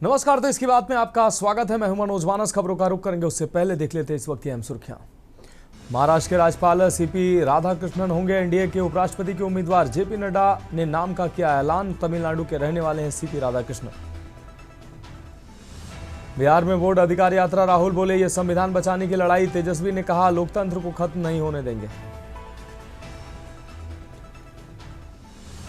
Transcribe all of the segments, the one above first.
नमस्कार। तो इसकी बात में आपका स्वागत है। मैं हूं मनोज मानस। खबरों का रुख करेंगे उससे पहले देख लेते हैं इस वक्त की अहम सुर्खियां। महाराष्ट्र के राज्यपाल सीपी राधाकृष्णन होंगे एनडीए के उपराष्ट्रपति के उम्मीदवार। जेपी नड्डा ने नाम का किया ऐलान। तमिलनाडु के रहने वाले हैं सीपी राधाकृष्णन। बिहार में बोर्ड अधिकार यात्रा। राहुल बोले ये संविधान बचाने की लड़ाई। तेजस्वी ने कहा लोकतंत्र को खत्म नहीं होने देंगे।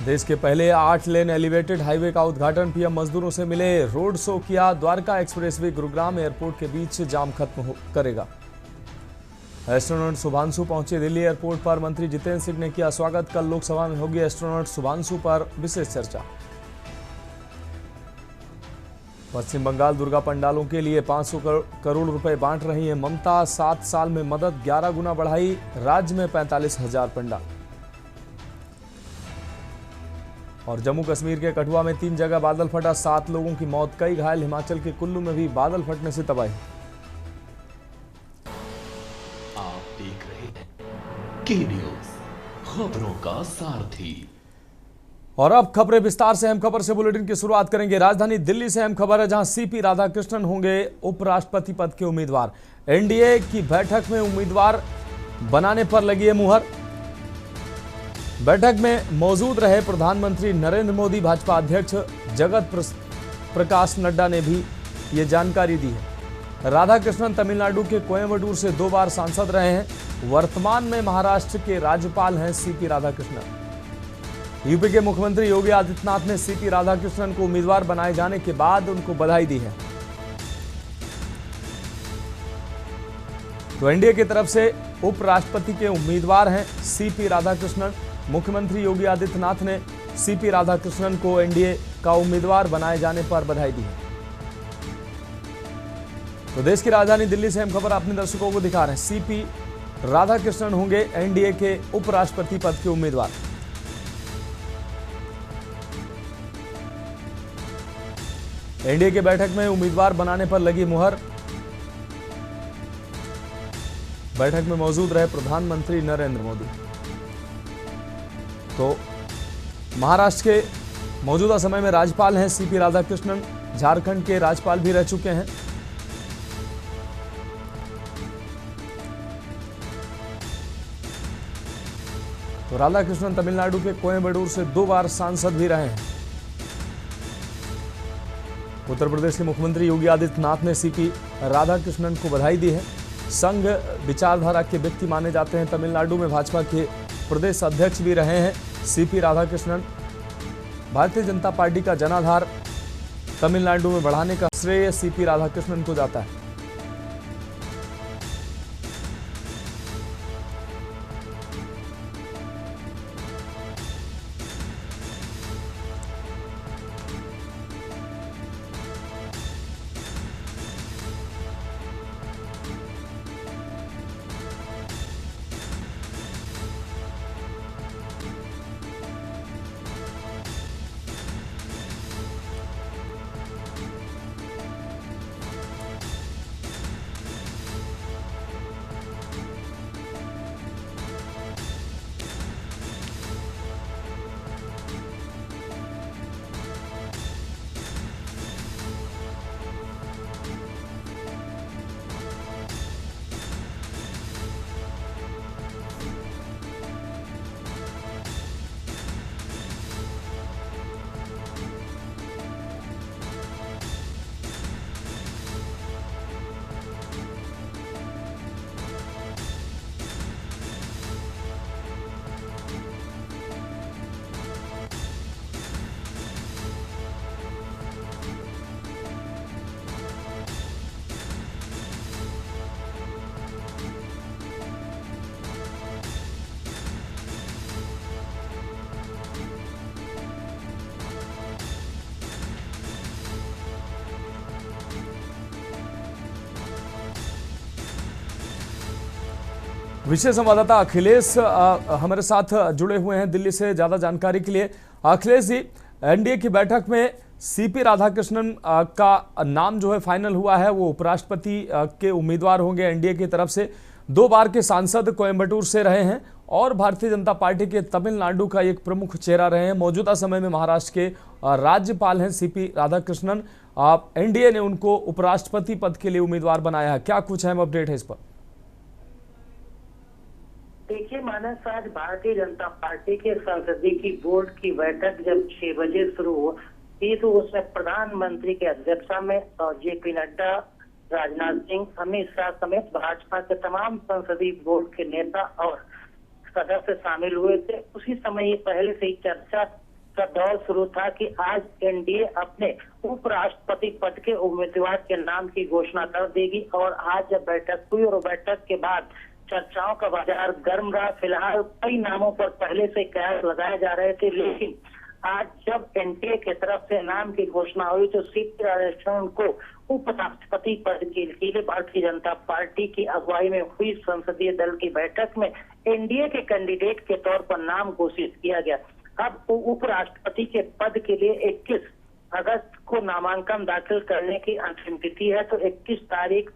देश के पहले 8 लेन एलिवेटेड हाईवे का उद्घाटन। पीएम मजदूरों से मिले, रोड शो किया। द्वारका एक्सप्रेसवे गुरुग्राम एयरपोर्ट के बीच जाम खत्म करेगा। एस्ट्रोनॉट शुभांशु पहुंचे दिल्ली एयरपोर्ट पर। मंत्री जितेंद्र सिंह ने किया स्वागत। कल लोकसभा में होगी एस्ट्रोनॉट शुभांशु पर विशेष चर्चा। पश्चिम बंगाल दुर्गा पंडालों के लिए 500 करोड़ रुपए बांट रही है ममता। 7 साल में मदद 11 गुना बढ़ाई। राज्य में 45,000 पंडाल। और जम्मू कश्मीर के कठुआ में 3 जगह बादल फटा। 7 लोगों की मौत, कई घायल। हिमाचल के कुल्लू में भी बादल फटने से तबाही। आप देख रहे हैं के न्यूज, खबरों का सारथी। और अब खबरें विस्तार से। अहम खबर से बुलेटिन की शुरुआत करेंगे। राजधानी दिल्ली से अहम खबर है, जहां सीपी राधाकृष्णन होंगे उपराष्ट्रपति पद के उम्मीदवार। एनडीए की बैठक में उम्मीदवार बनाने पर लगी है मुहर। बैठक में मौजूद रहे प्रधानमंत्री नरेंद्र मोदी। भाजपा अध्यक्ष जगत प्रकाश नड्डा ने भी ये जानकारी दी है। राधाकृष्णन तमिलनाडु के कोयम्बटूर से 2 बार सांसद रहे हैं। वर्तमान में महाराष्ट्र के राज्यपाल हैं सीपी राधाकृष्णन। यूपी के मुख्यमंत्री योगी आदित्यनाथ ने सीपी राधाकृष्णन को उम्मीदवार बनाए जाने के बाद उनको बधाई दी है। तो एनडीए की तरफ से उपराष्ट्रपति के उम्मीदवार हैं सीपी राधाकृष्णन। मुख्यमंत्री योगी आदित्यनाथ ने सीपी राधाकृष्णन को एनडीए का उम्मीदवार बनाए जाने पर बधाई दी है। तो देश की राजधानी दिल्ली से हम खबर अपने दर्शकों को दिखा रहे हैं। सीपी राधाकृष्णन होंगे एनडीए के उपराष्ट्रपति पद के उम्मीदवार। एनडीए की बैठक में उम्मीदवार बनाने पर लगी मुहर। बैठक में मौजूद रहे प्रधानमंत्री नरेंद्र मोदी। तो महाराष्ट्र के मौजूदा समय में राज्यपाल हैं सीपी राधाकृष्णन। झारखंड के राज्यपाल भी रह चुके हैं। तो राधाकृष्णन तमिलनाडु के कोयम्बटूर से 2 बार सांसद भी रहे हैं। उत्तर प्रदेश के मुख्यमंत्री योगी आदित्यनाथ ने सीपी राधाकृष्णन को बधाई दी है। संघ विचारधारा के व्यक्ति माने जाते हैं। तमिलनाडु में भाजपा के प्रदेश अध्यक्ष भी रहे हैं सीपी राधाकृष्णन। भारतीय जनता पार्टी का जनाधार तमिलनाडु में बढ़ाने का श्रेय सीपी राधाकृष्णन को जाता है। विशेष संवाददाता अखिलेश हमारे साथ जुड़े हुए हैं दिल्ली से ज्यादा जानकारी के लिए। अखिलेश जी, एनडीए की बैठक में सीपी राधाकृष्णन का नाम जो है फाइनल हुआ है। वो उपराष्ट्रपति के उम्मीदवार होंगे एनडीए की तरफ से। 2 बार के सांसद कोयम्बटूर से रहे हैं और भारतीय जनता पार्टी के तमिलनाडु का एक प्रमुख चेहरा रहे हैं। मौजूदा समय में महाराष्ट्र के राज्यपाल हैं सीपी राधाकृष्णन। आप एनडीए ने उनको उपराष्ट्रपति पद के लिए उम्मीदवार बनाया है, क्या कुछ अहम अपडेट है इस पर? देखिए मानस, आज भारतीय जनता पार्टी के संसदीय की बोर्ड की बैठक जब 6 बजे शुरू हुई तो उसमें प्रधानमंत्री की अध्यक्षता में जेपी नड्डा, राजनाथ सिंह, अमित शाह समेत भाजपा के तमाम संसदीय बोर्ड के नेता और सदस्य शामिल हुए थे। उसी समय ये पहले से ही चर्चा का दौर शुरू था कि आज एनडीए अपने उपराष्ट्रपति पद के उम्मीदवार के नाम की घोषणा कर देगी। और आज जब बैठक हुई और बैठक के बाद चर्चाओं का बाजार गर्म रहा। फिलहाल कई नामों पर पहले से कयास लगाए जा रहे थे, लेकिन आज जब एनडीए की तरफ से नाम की घोषणा हुई तो सीपी राधाकृष्णन को उपराष्ट्रपति पद के लिए भारतीय जनता पार्टी की अगुवाई में हुई संसदीय दल की बैठक में एनडीए के कैंडिडेट के तौर पर नाम घोषित किया गया। अब उपराष्ट्रपति के पद के लिए 21 अगस्त को नामांकन दाखिल करने की अंतिम तिथि है, तो 21 तारीख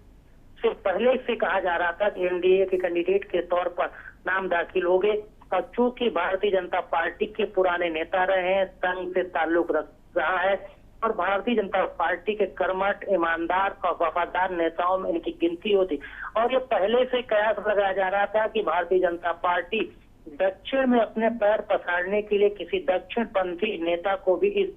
से पहले से कहा जा रहा था कि एनडीए के कैंडिडेट के तौर पर नाम दाखिल हो गए। और चूंकि भारतीय जनता पार्टी के पुराने नेता रहे हैं, संघ से ताल्लुक रहा है और भारतीय जनता पार्टी के कर्मठ, ईमानदार और वफादार नेताओं में इनकी गिनती होती और ये पहले से कयास लगाया जा रहा था कि भारतीय जनता पार्टी दक्षिण में अपने पैर पसारने के लिए किसी दक्षिण पंथी नेता को भी इस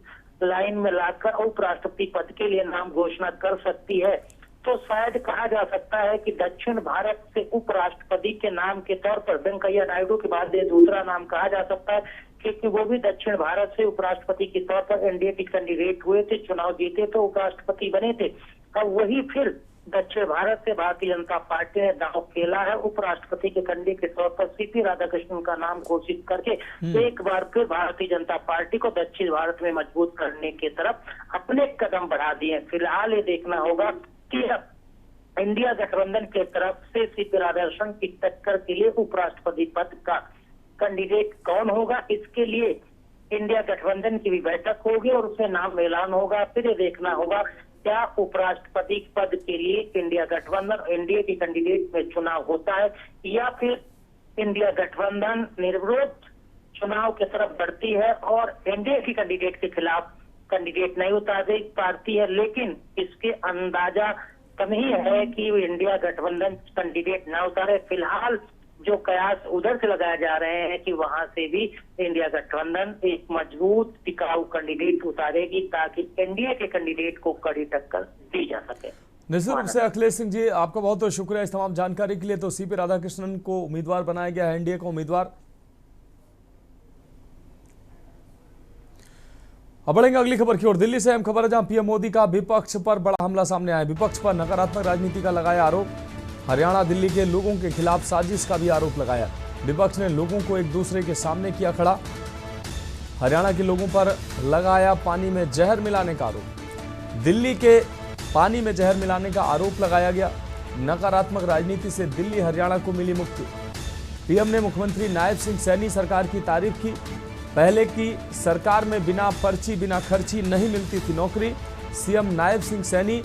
लाइन में लाकर उपराष्ट्रपति पद के लिए नाम घोषणा कर सकती है। तो शायद कहा जा सकता है कि दक्षिण भारत से उपराष्ट्रपति के नाम के तौर पर वेंकैया नायडू के बाद ये दूसरा नाम कहा जा सकता है, क्योंकि वो भी दक्षिण भारत से उपराष्ट्रपति के तौर पर एनडीए के कैंडिडेट हुए थे, चुनाव जीते तो उपराष्ट्रपति बने थे। अब वही फिर दक्षिण भारत से भारतीय जनता पार्टी ने दांव खेला है। उपराष्ट्रपति के कैंडिडेट के तौर पर सीपी राधाकृष्णन का नाम घोषित करके एक बार फिर भारतीय जनता पार्टी को दक्षिण भारत में मजबूत करने की तरफ अपने कदम बढ़ा दिए। फिलहाल ये देखना होगा कि इंडिया गठबंधन के तरफ से सीपी राधाकृष्णन की टक्कर के लिए उपराष्ट्रपति पद का कैंडिडेट कौन होगा। इसके लिए इंडिया गठबंधन की भी बैठक होगी और उसमें नाम ऐलान होगा। फिर ये देखना होगा क्या उपराष्ट्रपति पद के लिए इंडिया गठबंधन एनडीए के कैंडिडेट में चुनाव होता है या फिर इंडिया गठबंधन निर्विरोध चुनाव की तरफ बढ़ती है और एनडीए के कैंडिडेट के खिलाफ कैंडिडेट नहीं उतार पाती है। लेकिन इसके अंदाजा कम ही है कि इंडिया गठबंधन कैंडिडेट न उतारे। फिलहाल जो कयास उधर से लगाए जा रहे हैं कि वहां से भी इंडिया गठबंधन एक मजबूत टिकाऊ कैंडिडेट उतारेगी ताकि एनडीए के कैंडिडेट को कड़ी टक्कर दी जा सके। निश्चित रूप से अखिलेश सिंह जी, आपका बहुत बहुत शुक्रिया इस तमाम जानकारी के लिए। तो सीपी राधाकृष्णन को उम्मीदवार बनाया गया है, एनडीए का उम्मीदवार। अब बढ़ेंगे अगली खबर की ओर। दिल्ली से अहम खबर है, जहां पीएम मोदी का विपक्ष पर बड़ा हमला सामने आया। विपक्ष पर नकारात्मक राजनीति का लगाया आरोप। हरियाणा दिल्ली के लोगों के खिलाफ साजिश का भी आरोप लगाया। विपक्ष ने लोगों को एक दूसरे के सामने किया खड़ा। हरियाणा के लोगों पर लगाया पानी में जहर मिलाने का आरोप। दिल्ली के पानी में जहर मिलाने का आरोप लगाया गया। नकारात्मक राजनीति से दिल्ली हरियाणा को मिली मुक्ति। पीएम ने मुख्यमंत्री नायब सिंह सैनी सरकार की तारीफ की। पहले की सरकार में बिना पर्ची बिना खर्ची नहीं मिलती थी नौकरी। सीएम नायब सिंह सैनी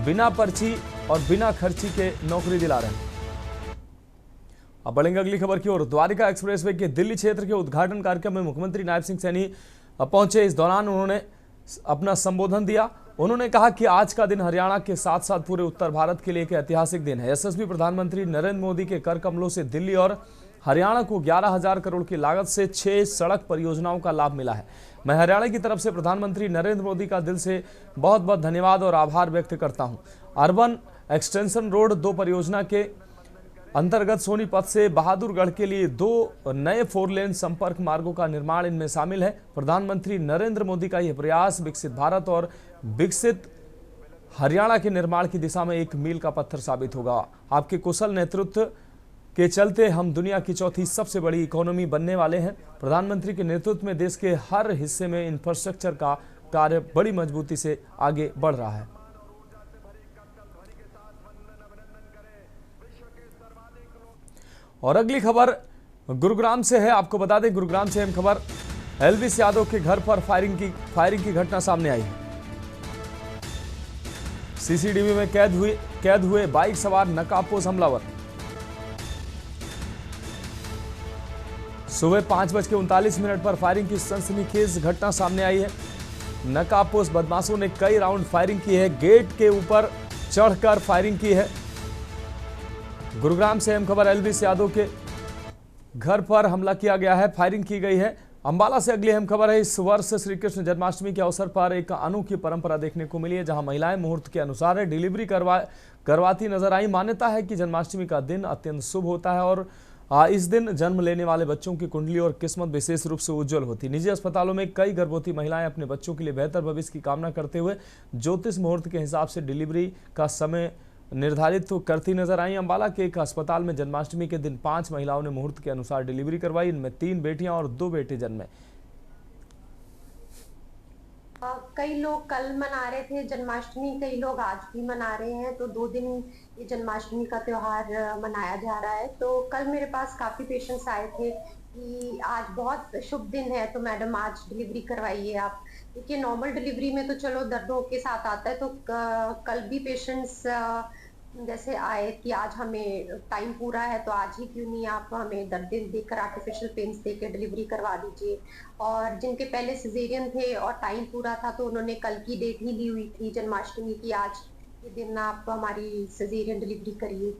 बिना पर्ची और बिना खर्ची के नौकरी दिला रहे हैं। अब बढ़ेंगे अगली खबर की ओर। द्वारिका एक्सप्रेसवे के दिल्ली क्षेत्र के उद्घाटन कार्यक्रम में मुख्यमंत्री नायब सिंह सैनी पहुंचे। इस दौरान उन्होंने अपना संबोधन दिया। उन्होंने कहा कि आज का दिन हरियाणा के साथ साथ पूरे उत्तर भारत के लिए एक ऐतिहासिक दिन है। यशस्वी प्रधानमंत्री नरेंद्र मोदी के कर कमलों से दिल्ली और हरियाणा को 11,000 करोड़ की लागत से 6 सड़क परियोजनाओं का लाभ मिला है। मैं हरियाणा की तरफ से प्रधानमंत्री नरेंद्र मोदी का दिल से बहुत बहुत धन्यवाद और आभार व्यक्त करता हूं। अर्बन एक्सटेंशन रोड 2 परियोजना के अंतर्गत सोनीपत से बहादुरगढ़ के लिए 2 नए 4 लेन संपर्क मार्गों का निर्माण इनमें शामिल है। प्रधानमंत्री नरेंद्र मोदी का यह प्रयास विकसित भारत और विकसित हरियाणा के निर्माण की दिशा में एक मील का पत्थर साबित होगा। आपके कुशल नेतृत्व के चलते हम दुनिया की चौथी सबसे बड़ी इकोनॉमी बनने वाले हैं। प्रधानमंत्री के नेतृत्व में देश के हर हिस्से में इंफ्रास्ट्रक्चर का कार्य बड़ी मजबूती से आगे बढ़ रहा है। और अगली खबर गुरुग्राम से है। आपको बता दें, गुरुग्राम से अहम खबर, एलविस यादव के घर पर फायरिंग की घटना सामने आई है। सीसीटीवी में कैद हुए बाइक सवार नकाबपोश हमलावर। सुबह 5:39 पर फायरिंग की सनसनीखेज घटना सामने आई है। नकाबपोश बदमाशों ने कई राउंड फायरिंग की है, गेट के ऊपर चढ़कर फायरिंग की है। गुरुग्राम से अहम खबर, एल्विस यादव के घर पर हमला किया गया है, फायरिंग की गई है। अंबाला से अगली अहम खबर है, इस वर्ष श्री कृष्ण जन्माष्टमी के अवसर पर एक अनोखी परंपरा देखने को मिली है, जहां महिलाएं मुहूर्त के अनुसार डिलीवरी करवाती नजर आई। मान्यता है कि जन्माष्टमी का दिन अत्यंत शुभ होता है और इस दिन जन्म लेने वाले बच्चों की कुंडली और किस्मत विशेष रूप से उज्जवल होती है। निजी अस्पतालों में कई गर्भवती महिलाएं अपने बच्चों के लिए बेहतर भविष्य की कामना करते हुए ज्योतिष मुहूर्त के हिसाब से डिलीवरी का समय निर्धारित तो करती नजर आई। अंबाला के एक अस्पताल में जन्माष्टमी के दिन 5 महिलाओं ने मुहूर्त के अनुसार डिलीवरी करवाई। इनमें 3 बेटियां और 2 बेटे जन्मे। कई लोग कल मना रहे थे जन्माष्टमी, कई लोग आज भी मना रहे हैं, तो 2 दिन ये जन्माष्टमी का त्योहार मनाया जा रहा है। तो कल मेरे पास काफी पेशेंट्स आए थे कि आज बहुत शुभ दिन है, तो मैडम आज डिलीवरी करवाइए आप। देखिए नॉर्मल डिलीवरी में तो चलो दर्दों के साथ आता है, तो कल भी पेशेंट्स जैसे आए कि आज हमें टाइम पूरा है तो आज ही क्यों नहीं आप हमें दर्द देकर आर्टिफिशियल पेन्स देकर डिलीवरी करवा दीजिए। और जिनके पहले सिजेरियन थे और टाइम पूरा था तो उन्होंने कल की डेट ही ली हुई थी जन्माष्टमी की, आज के दिन आप हमारी सिजेरियन डिलीवरी करिए।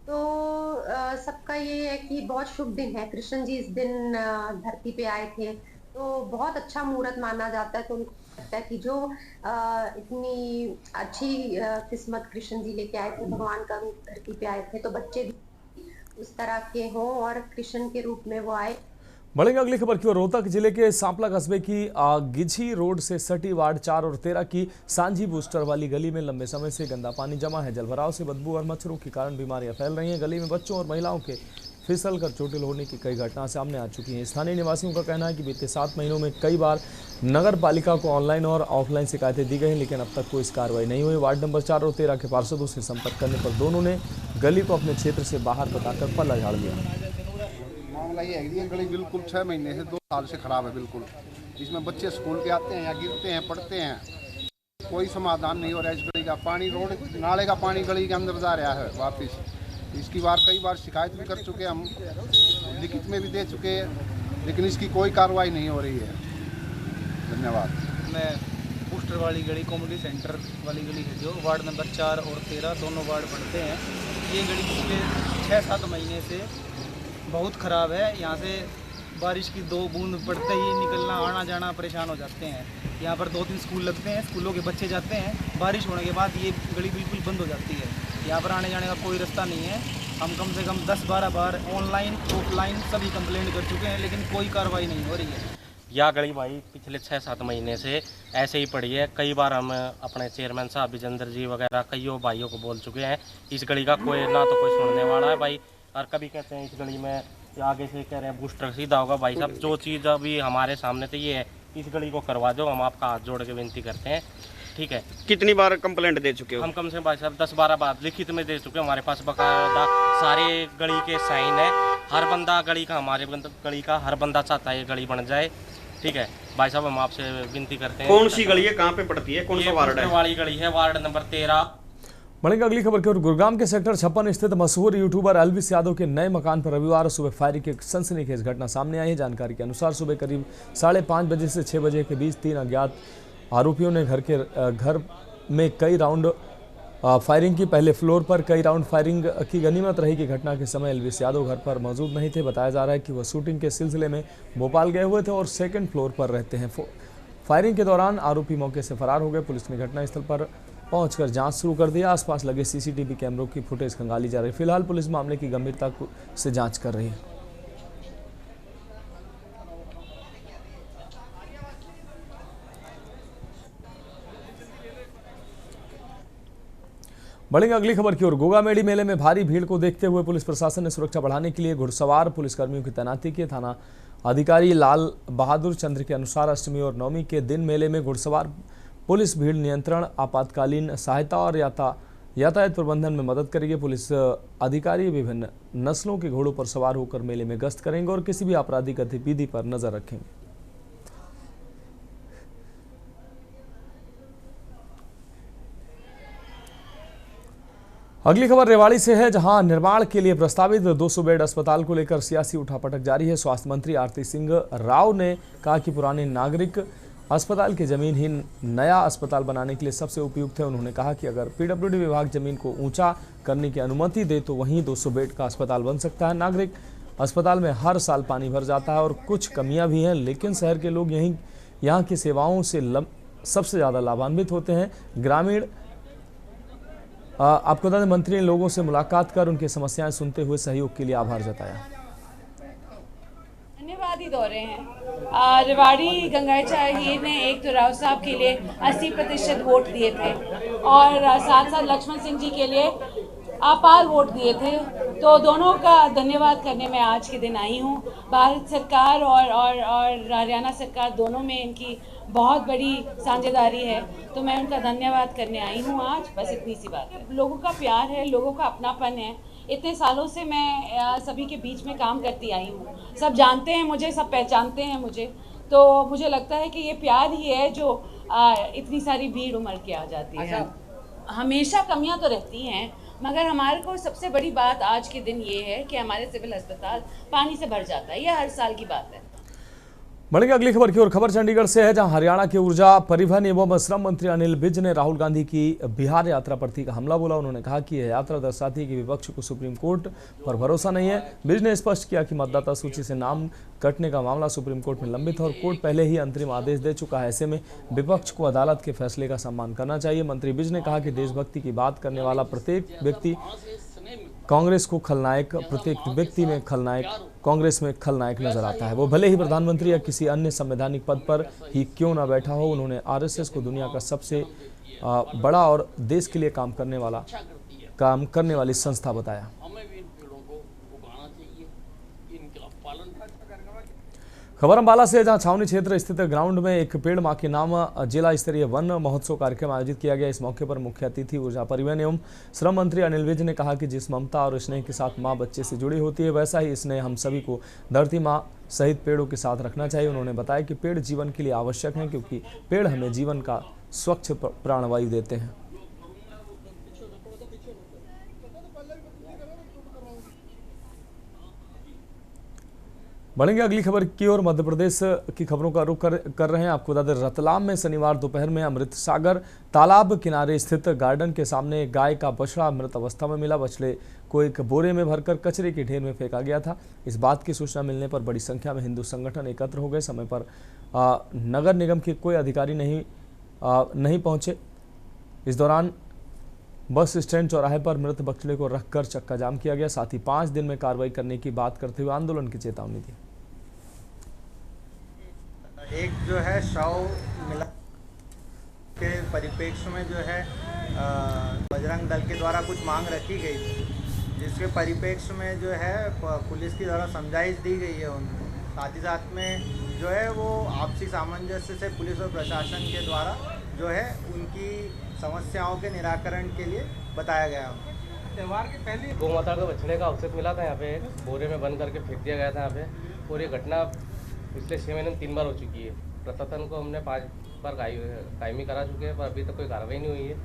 तो सबका ये है कि बहुत शुभ दिन है, कृष्ण जी इस दिन धरती पे आए थे, तो बहुत अच्छा मुहूर्त माना जाता है। तो उनको लगता है कि जो इतनी अच्छी किस्मत कृष्ण जी लेके आए थे, भगवान का रूप धरती पे आए थे, तो बच्चे भी उस तरह के हों और कृष्ण के रूप में वो आए। बढ़ेंगे अगली खबर की ओर। रोहतक जिले के सांपला कस्बे की गिझी रोड से सटी वार्ड 4 और 13 की सांझी बूस्टर वाली गली में लंबे समय से गंदा पानी जमा है। जलभराव से बदबू और मच्छरों के कारण बीमारियां फैल रही हैं। गली में बच्चों और महिलाओं के फिसल कर चोटिल होने की कई घटनाएं सामने आ चुकी हैं। स्थानीय निवासियों का कहना है कि बीते 7 महीनों में कई बार नगर पालिका को ऑनलाइन और ऑफलाइन शिकायतें दी गई हैं, लेकिन अब तक कोई कार्रवाई नहीं हुई। वार्ड नंबर 4 और 13 के पार्षदों से संपर्क करने पर दोनों ने गली को अपने क्षेत्र से बाहर बताकर पल्ला झाड़ दिया। मामला ये है कि गली बिल्कुल 6 महीने से 2 साल से खराब है बिल्कुल। इसमें बच्चे स्कूल के आते हैं या गिरते हैं, पढ़ते हैं, कोई समाधान नहीं हो रहा है इस गली का। पानी रोड नाले का पानी गली के अंदर जा रहा है वापस। इसकी कई बार शिकायत भी कर चुके हैं, हम लिखित में भी दे चुके हैं, लेकिन इसकी कोई कार्रवाई नहीं हो रही है। धन्यवाद। मैं बूस्टर वाली गली कॉमेडी सेंटर वाली गली है जो वार्ड नंबर 4 और 13 दोनों वार्ड पड़ते हैं। ये गली पिछले 6-7 महीने से बहुत ख़राब है। यहाँ से बारिश की 2 बूंद पड़ते ही निकलना आना जाना परेशान हो जाते हैं। यहाँ पर 2-3 स्कूल लगते हैं, स्कूलों के बच्चे जाते हैं, बारिश होने के बाद ये गली बिल्कुल बंद हो जाती है। यहाँ पर आने जाने का कोई रास्ता नहीं है। हम कम से कम 10-12 बार ऑनलाइन ऑफलाइन सभी कंप्लेंट कर चुके हैं, लेकिन कोई कार्रवाई नहीं हो रही है। यह गली भाई पिछले 6-7 महीने से ऐसे ही पड़ी है। कई बार हम अपने चेयरमैन साहब विजेंद्र जी वगैरह कईयों भाइयों को बोल चुके हैं, इस गली का कोई ना तो कोई सुनने वाला है भाई। और कभी कहते हैं इस गली में आगे से कह रहे हैं बूस्टर सीधा होगा। भाई साहब जो चीज़ अभी हमारे सामने तो ये है, इस गली को करवा दो, हम आपका हाथ जोड़ के विनती करते हैं, ठीक है। कितनी बार कंप्लेंट दे चुके हो? हम कम से भाई साहब 10-12 बार लिखित में दे चुके हैं। हमारे पास बकायदा सारे गली के साइन है। हर बंदा गली का, हमारे गली का हर बंदा चाहता है ये गली बन जाए, ठीक है। भाई साहब हम आपसे विनती करते हैं। कौन सी गली है, कहाँ पे पड़ती है, कौन सा वार्ड है? वाली गली है, वार्ड नंबर 13। बढ़ेंगे अगली खबर की ओर। गुरुग्राम के सेक्टर 56 स्थित मशहूर यूट्यूबर एल्विस यादव के नए मकान पर रविवार सुबह फायरिंग की एक सनसनीखेज घटना सामने आई है। जानकारी के अनुसार सुबह करीब 5:30 बजे से 6 बजे के बीच 3 अज्ञात आरोपियों ने घर में कई राउंड फायरिंग की। पहले फ्लोर पर कई राउंड फायरिंग की गनीमत रही कि घटना के समय एल्विस यादव घर पर मौजूद नहीं थे। बताया जा रहा है कि वह शूटिंग के सिलसिले में भोपाल गए हुए थे और 2nd फ्लोर पर रहते हैं। फायरिंग के दौरान आरोपी मौके से फरार हो गए। पुलिस ने घटनास्थल पर पहुंचकर जांच शुरू कर दिया। आसपास लगे सीसीटीवी कैमरों की फुटेज खंगाली जा रही है। फिलहाल पुलिस मामले की गंभीरता से जांच कर रही है। बढ़ेंगे अगली खबर की ओर। गोगामेड़ी मेले में भारी भीड़ को देखते हुए पुलिस प्रशासन ने सुरक्षा बढ़ाने के लिए घुड़सवार पुलिसकर्मियों की तैनाती की। थाना अधिकारी लाल बहादुर चंद्र के अनुसार अष्टमी और नवमी के दिन मेले में घुड़सवार पुलिस भीड़ नियंत्रण, आपातकालीन सहायता और यातायात प्रबंधन में मदद करेगी। पुलिस अधिकारी विभिन्न नस्लों के घोड़ों पर सवार होकर मेले में गश्त करेंगे और किसी भी आपराधिक गतिविधि पर नजर रखेंगे। अगली खबर रेवाड़ी से है, जहां निर्माण के लिए प्रस्तावित 200 बेड अस्पताल को लेकर सियासी उठापटक जारी है। स्वास्थ्य मंत्री आरती सिंह राव ने कहा कि पुराने नागरिक अस्पताल की जमीन ही नया अस्पताल बनाने के लिए सबसे उपयुक्त है। उन्होंने कहा कि अगर पीडब्ल्यूडी विभाग जमीन को ऊंचा करने की अनुमति दे तो वहीं 200 बेड का अस्पताल बन सकता है। नागरिक अस्पताल में हर साल पानी भर जाता है और कुछ कमियां भी हैं, लेकिन शहर के लोग यहाँ की सेवाओं से सबसे ज़्यादा लाभान्वित होते हैं। ग्रामीण आपको बता दें, मंत्री ने लोगों से मुलाकात कर उनकी समस्याएं सुनते हुए सहयोग के लिए आभार जताया। धन्यवादी दौरे हैं। रेवाड़ी गंगाईचा हीर ने एक तो राव साहब के लिए 80% वोट दिए थे और साथ साथ लक्ष्मण सिंह जी के लिए अपार वोट दिए थे, तो दोनों का धन्यवाद करने में आज के दिन आई हूँ। भारत सरकार और हरियाणा सरकार दोनों में इनकी बहुत बड़ी साझेदारी है, तो मैं उनका धन्यवाद करने आई हूँ आज। बस इतनी सी बात है। लोगों का प्यार है, लोगों का अपनापन है। इतने सालों से मैं सभी के बीच में काम करती आई हूँ। सब जानते हैं मुझे, सब पहचानते हैं मुझे, तो मुझे लगता है कि ये प्यार ही है जो इतनी सारी भीड़ उमड़ के आ जाती है। हमेशा कमियां तो रहती हैं, मगर हमारे को सबसे बड़ी बात आज के दिन ये है कि हमारे सिविल अस्पताल पानी से भर जाता है। यह हर साल की बात है। बढ़ेंगे अगली खबर की ओर। खबर चंडीगढ़ से है, जहां हरियाणा के ऊर्जा, परिवहन एवं श्रम मंत्री अनिल विज ने राहुल गांधी की बिहार यात्रा पर तीखा हमला बोला। उन्होंने कहा कि यह यात्रा दर्शाती है कि विपक्ष को सुप्रीम कोर्ट पर भरोसा नहीं है। विज ने स्पष्ट किया कि मतदाता सूची से नाम कटने का मामला सुप्रीम कोर्ट में लंबित है और कोर्ट पहले ही अंतरिम आदेश दे चुका है। ऐसे में विपक्ष को अदालत के फैसले का सम्मान करना चाहिए। मंत्री विज ने कहा कि देशभक्ति की बात करने वाला प्रत्येक व्यक्ति कांग्रेस को खलनायक, प्रत्येक व्यक्ति में खलनायक, कांग्रेस में खलनायक नजर आता है, वो भले ही प्रधानमंत्री या किसी अन्य संवैधानिक पद पर ही क्यों न बैठा हो। उन्होंने आरएसएस को दुनिया का सबसे बड़ा और देश के लिए काम करने वाली संस्था बताया। खबर अम्बाला से, जहां छावनी क्षेत्र स्थित ग्राउंड में एक पेड़ मां के नाम जिला स्तरीय वन महोत्सव कार्यक्रम आयोजित किया गया। इस मौके पर मुख्य अतिथि ऊर्जा, परिवहन एवं श्रम मंत्री अनिल विज ने कहा कि जिस ममता और स्नेह के साथ मां बच्चे से जुड़ी होती है, वैसा ही स्नेह हम सभी को धरती मां सहित पेड़ों के साथ रखना चाहिए। उन्होंने बताया कि पेड़ जीवन के लिए आवश्यक हैं, क्योंकि पेड़ हमें जीवन का स्वच्छ प्राणवायु देते हैं। बढ़ेंगे अगली खबर की ओर। मध्य प्रदेश की खबरों का रुख कर रहे हैं। आपको बता दें, रतलाम में शनिवार दोपहर में अमृत सागर तालाब किनारे स्थित गार्डन के सामने एक गाय का बछड़ा मृत अवस्था में मिला। बछड़े को एक बोरे में भरकर कचरे के ढेर में फेंका गया था। इस बात की सूचना मिलने पर बड़ी संख्या में हिंदू संगठन एकत्र हो गए। समय पर नगर निगम के कोई अधिकारी नहीं पहुंचे। इस दौरान बस स्टैंड चौराहे पर मृत बछड़े को रखकर चक्का जाम किया गया। साथ ही 5 दिन में कार्रवाई करने की बात करते हुए आंदोलन की चेतावनी दी। एक जो है शव मिला के परिप्रेक्ष्य में जो है बजरंग दल के द्वारा कुछ मांग रखी गई थी, जिसके परिप्रेक्ष्य में जो है पुलिस की द्वारा समझाइश दी गई है उनको। साथ ही साथ में जो है वो आपसी सामंजस्य से पुलिस और प्रशासन के द्वारा जो है उनकी समस्याओं के निराकरण के लिए बताया गया। त्यौहार के पहले गौ माता का बछड़े का अवशेष मिला था यहाँ पे, बोरे में बंद करके फेंक दिया गया था यहाँ पे, और ये घटना पिछले 6 महीने में 3 बार हो चुकी है। प्रशासन को हमने 5 बार कायमी करा चुके हैं, पर अभी तक कोई कार्रवाई नहीं हुई है।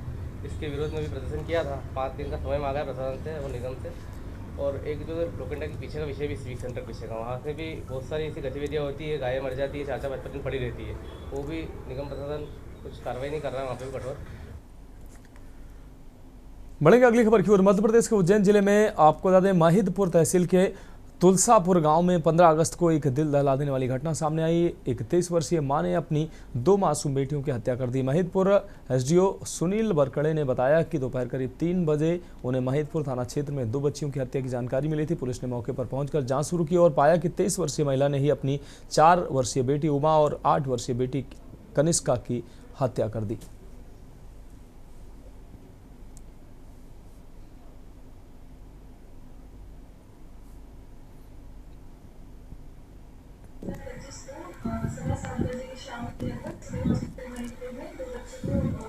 इसके विरोध में भी प्रदर्शन किया था। 5 दिन का समय मांगा है प्रशासन से और निगम से। और एक जो लोखंडा के पीछे का विषय भी सिविक सेंटर पीछे का, वहाँ से भी बहुत सारी ऐसी गतिविधियाँ होती है, गायें मर जाती है, 4-5 दिन पड़ी रहती है, वो भी निगम प्रशासन कुछ कार्रवाई नहीं कर रहा है वहाँ पर भी कठोर। बढ़ेंगे अगली खबर की ओर। मध्य प्रदेश के उज्जैन जिले में आपको बता दें, माहिदपुर तहसील के तुलसापुर गांव में 15 अगस्त को एक दिल दहला देने वाली घटना सामने आई। एक 23 वर्षीय मां ने अपनी 2 मासूम बेटियों की हत्या कर दी। महिदपुर एसडीओ सुनील बरकड़े ने बताया कि दोपहर करीब 3 बजे उन्हें महिदपुर थाना क्षेत्र में 2 बच्चियों की हत्या की जानकारी मिली थी। पुलिस ने मौके पर पहुंचकर जांच शुरू की और पाया कि 23 वर्षीय महिला ने ही अपनी 4 वर्षीय बेटी उमा और 8 वर्षीय बेटी कनिष्का की हत्या कर दी। सुबह 7 बजे की शाम में महिदपुर में 2 बच्चों को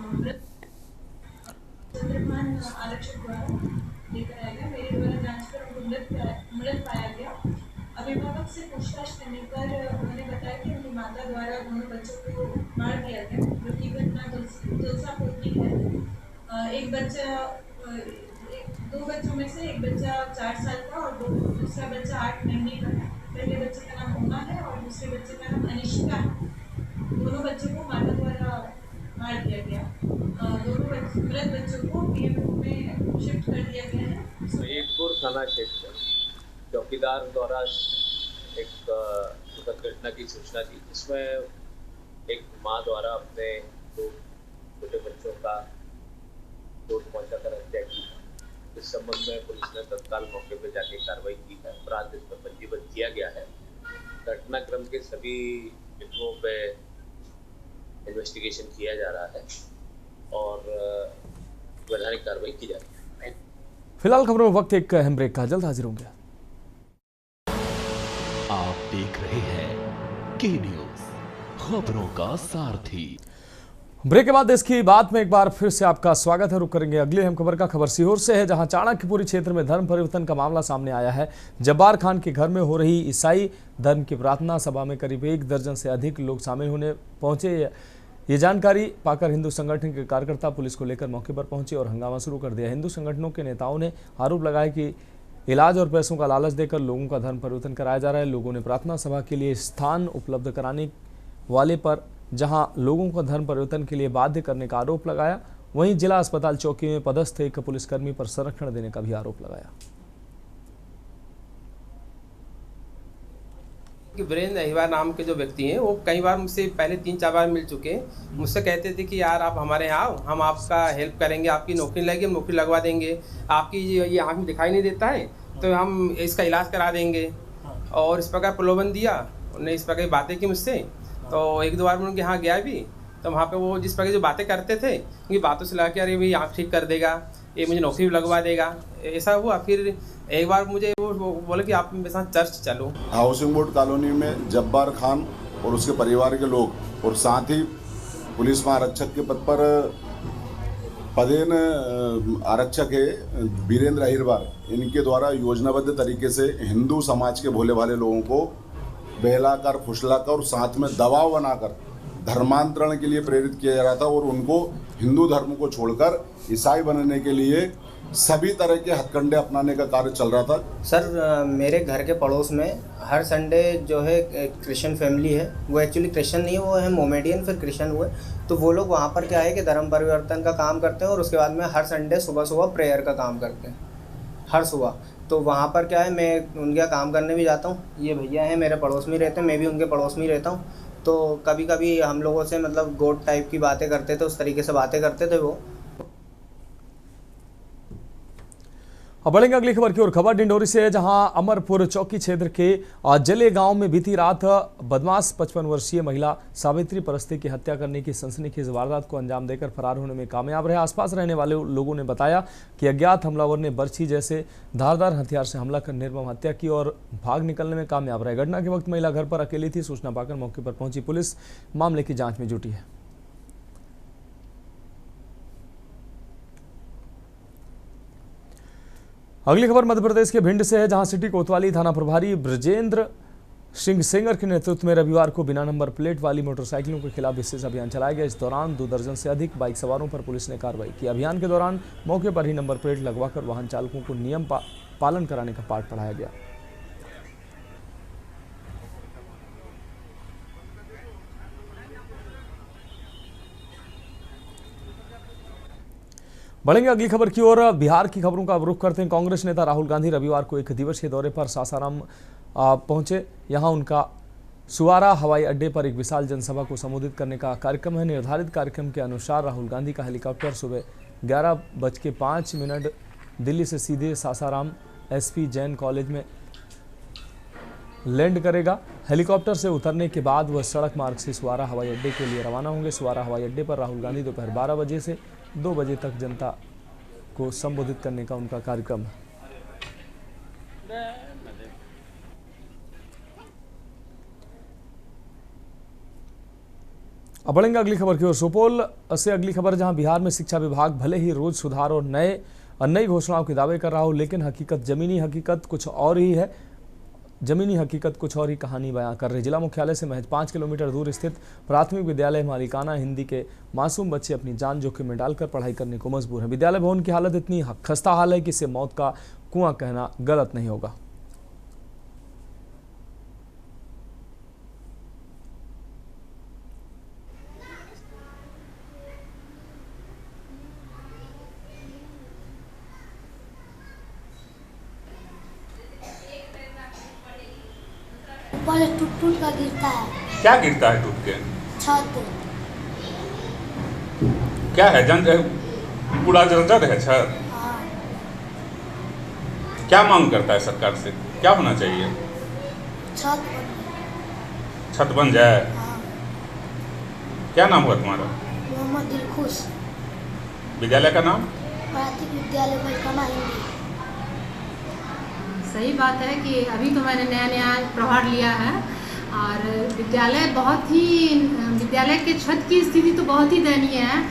चंद्रभान आरक्षक द्वारा लेकर आया गया। मेरे द्वारा जांच कर उनको मृत पाया गया। अभिभावक से पूछताछ करने पर उन्होंने बताया कि उनकी माता द्वारा दोनों बच्चों को मार दिया गया, जो की घटना तुलसापुर की है। एक बच्चा 2 बच्चों में से एक बच्चा 4 साल का और दूसरा बच्चा 8 महीने का है। पहले बच्चे का नाम उमा है और दूसरे बच्चे का नाम अनिशिका है। दोनों बच्चों को माता द्वारा मार दिया गया। दोनों मृत बच्चों को पीएमओ में शिफ्ट कर दिया गया है। ईदपुर थाना क्षेत्र चौकीदार द्वारा एक दुखद घटना की सूचना दी, जिसमें एक मां द्वारा अपने 2 छोटे बच्चों का चोट पहुंचाकर हत्या की। इस संबंध में पुलिस ने तत्काल मौके पर जाके कार्रवाई की है। अपराध इसमें पंजीबद्ध किया गया है। घटनाक्रम के सभी बिंदुओं पे इन्वेस्टिगेशन किया जा रहा है और वैधानिक कार्रवाई की जा रही है। फिलहाल खबरों में वक्त एक अहम ब्रेक का, जल्द हाजिर होंगे। आप देख रहे हैं के न्यूज, खबरों का सारथी। ब्रेक के बाद देश की बात में एक बार फिर से आपका स्वागत है। रुक करेंगे अगली अहम खबर का। खबर सीहोर से है, जहां चाणक्यपुरी क्षेत्र में धर्म परिवर्तन का मामला सामने आया है। जब्बार खान के घर में हो रही ईसाई धर्म की प्रार्थना सभा में करीब 1 दर्जन से अधिक लोग शामिल होने पहुंचे। ये जानकारी पाकर हिंदू संगठन के कार्यकर्ता पुलिस को लेकर मौके पर पहुंचे और हंगामा शुरू कर दिया। हिंदू संगठनों के नेताओं ने आरोप लगाया कि इलाज और पैसों का लालच देकर लोगों का धर्म परिवर्तन कराया जा रहा है। लोगों ने प्रार्थना सभा के लिए स्थान उपलब्ध कराने वाले पर जहां लोगों को धर्म परिवर्तन के लिए बाध्य करने का आरोप लगाया, वहीं जिला अस्पताल चौकी में पदस्थ एक पुलिसकर्मी पर संरक्षण देने का भी आरोप लगाया। वीरेंद्र अहिवार नाम के जो व्यक्ति हैं, वो कई बार मुझसे पहले 3-4 बार मिल चुके हैं। मुझसे कहते थे कि यार आप हमारे यहाँ आओ, हम आपका हेल्प करेंगे, आपकी नौकरी लगेगी, हम नौकरी लगवा देंगे, आपकी ये आँख में दिखाई नहीं देता है तो हम इसका इलाज करा देंगे। और इस प्रकार प्रलोभन दिया, उन्होंने इस प्रकार की बातें की मुझसे। तो 1-2 बार मैं उनके यहाँ गया भी, तो वहाँ पे वो जिस प्रकार जो बातें करते थे, उनकी बातों से लगा कि अरे भाई आँख ठीक कर देगा, ये मुझे नौकरी भी लगवा देगा। ऐसा हुआ। फिर एक बार मुझे वो बोले कि आप मेरे साथ चर्च चलो। हाउसिंग बोर्ड कॉलोनी में जब्बार खान और उसके परिवार के लोग और साथ ही पुलिस महारक्षक के पद पर पदेन आरक्षक है वीरेंद्र अहिरवार, इनके द्वारा योजनाबद्ध तरीके से हिंदू समाज के भोले भाले लोगों को बहलाकर फुसलाकर और साथ में दबाव बनाकर धर्मांतरण के लिए प्रेरित किया जा रहा था और उनको हिंदू धर्म को छोड़कर ईसाई बनने के लिए सभी तरह के हथकंडे अपनाने का कार्य चल रहा था। सर, मेरे घर के पड़ोस में हर संडे जो है क्रिश्चियन फैमिली है, वो एक्चुअली क्रिश्चियन नहीं है, वो है मोमेडियन, फिर क्रिश्चियन हुए। तो वो लोग वहाँ पर क्या है कि धर्म परिवर्तन का काम करते हैं और उसके बाद में हर संडे सुबह सुबह प्रेयर का काम करते हैं, हर सुबह। तो वहाँ पर क्या है, मैं उनका काम करने भी जाता हूँ। ये भैया हैं मेरे पड़ोस में रहते हैं, मैं भी उनके पड़ोस में ही रहता हूँ। तो कभी कभी हम लोगों से मतलब गोड टाइप की बातें करते थे, उस तरीके से बातें करते थे वो। अब बढ़ेंगे अगली खबर की ओर। खबर डिंडोरी से है, जहां अमरपुर चौकी क्षेत्र के जले गांव में बीती रात बदमाश 55 वर्षीय महिला सावित्री परस्ते की हत्या करने की सनसनीखेज वारदात को अंजाम देकर फरार होने में कामयाब रहे। आसपास रहने वाले लोगों ने बताया कि अज्ञात हमलावर ने बर्छी जैसे धारदार हथियार से हमला कर निर्मम हत्या की और भाग निकलने में कामयाब रहे। घटना के वक्त महिला घर पर अकेली थी। सूचना पाकर मौके पर पहुंची पुलिस मामले की जाँच में जुटी है। अगली खबर मध्य प्रदेश के भिंड से है, जहां सिटी कोतवाली थाना प्रभारी ब्रजेंद्र सिंह सेंगर के नेतृत्व में रविवार को बिना नंबर प्लेट वाली मोटरसाइकिलों के खिलाफ विशेष अभियान चलाया गया। इस दौरान 2 दर्जन से अधिक बाइक सवारों पर पुलिस ने कार्रवाई की। अभियान के दौरान मौके पर ही नंबर प्लेट लगवाकर वाहन चालकों को नियम पालन कराने का पाठ पढ़ाया गया। बढ़ेंगे अगली खबर की ओर। बिहार की खबरों का रुख करते हैं। कांग्रेस नेता राहुल गांधी रविवार को 1 दिवसीय दौरे पर सासाराम पहुंचे। यहां उनका सुवारा हवाई अड्डे पर एक विशाल जनसभा को संबोधित करने का कार्यक्रम है। निर्धारित कार्यक्रम के अनुसार राहुल गांधी का हेलीकॉप्टर सुबह 11:05 दिल्ली से सीधे सासाराम SP जैन कॉलेज में लैंड करेगा। हेलीकॉप्टर से उतरने के बाद वह सड़क मार्ग से सुवारा हवाई अड्डे के लिए रवाना होंगे। सुवारा हवाई अड्डे पर राहुल गांधी दोपहर 12 बजे से 2 बजे तक जनता को संबोधित करने का उनका कार्यक्रम है। अब बढ़ेंगे अगली खबर की ओर। सुपौल से अगली खबर, जहां बिहार में शिक्षा विभाग भले ही रोज सुधार और नई घोषणाओं के दावे कर रहा हो, लेकिन जमीनी हकीकत कुछ और ही कहानी बयां कर रही। जिला मुख्यालय से महज 5 किलोमीटर दूर स्थित प्राथमिक विद्यालय मालिकाना हिंदी के मासूम बच्चे अपनी जान जोखिम में डालकर पढ़ाई करने को मजबूर हैं। विद्यालय भवन की हालत इतनी खस्ता हाल है कि इसे मौत का कुआं कहना गलत नहीं होगा। और टूट टूट का गिरता है। क्या गिरता है टूट के? छत। क्या है पूरा जर्जर है छत? हाँ। क्या मांग करता है सरकार से, क्या होना चाहिए? छत बन जाए। हाँ। क्या नाम हुआ तुम्हारा? मोहम्मद दिलखुश। विद्यालय का नाम? प्राथमिक विद्यालय मलकाना हिंदी। सही बात है कि अभी तो मैंने नया प्रभार लिया है और विद्यालय के छत की स्थिति तो बहुत ही दयनीय है।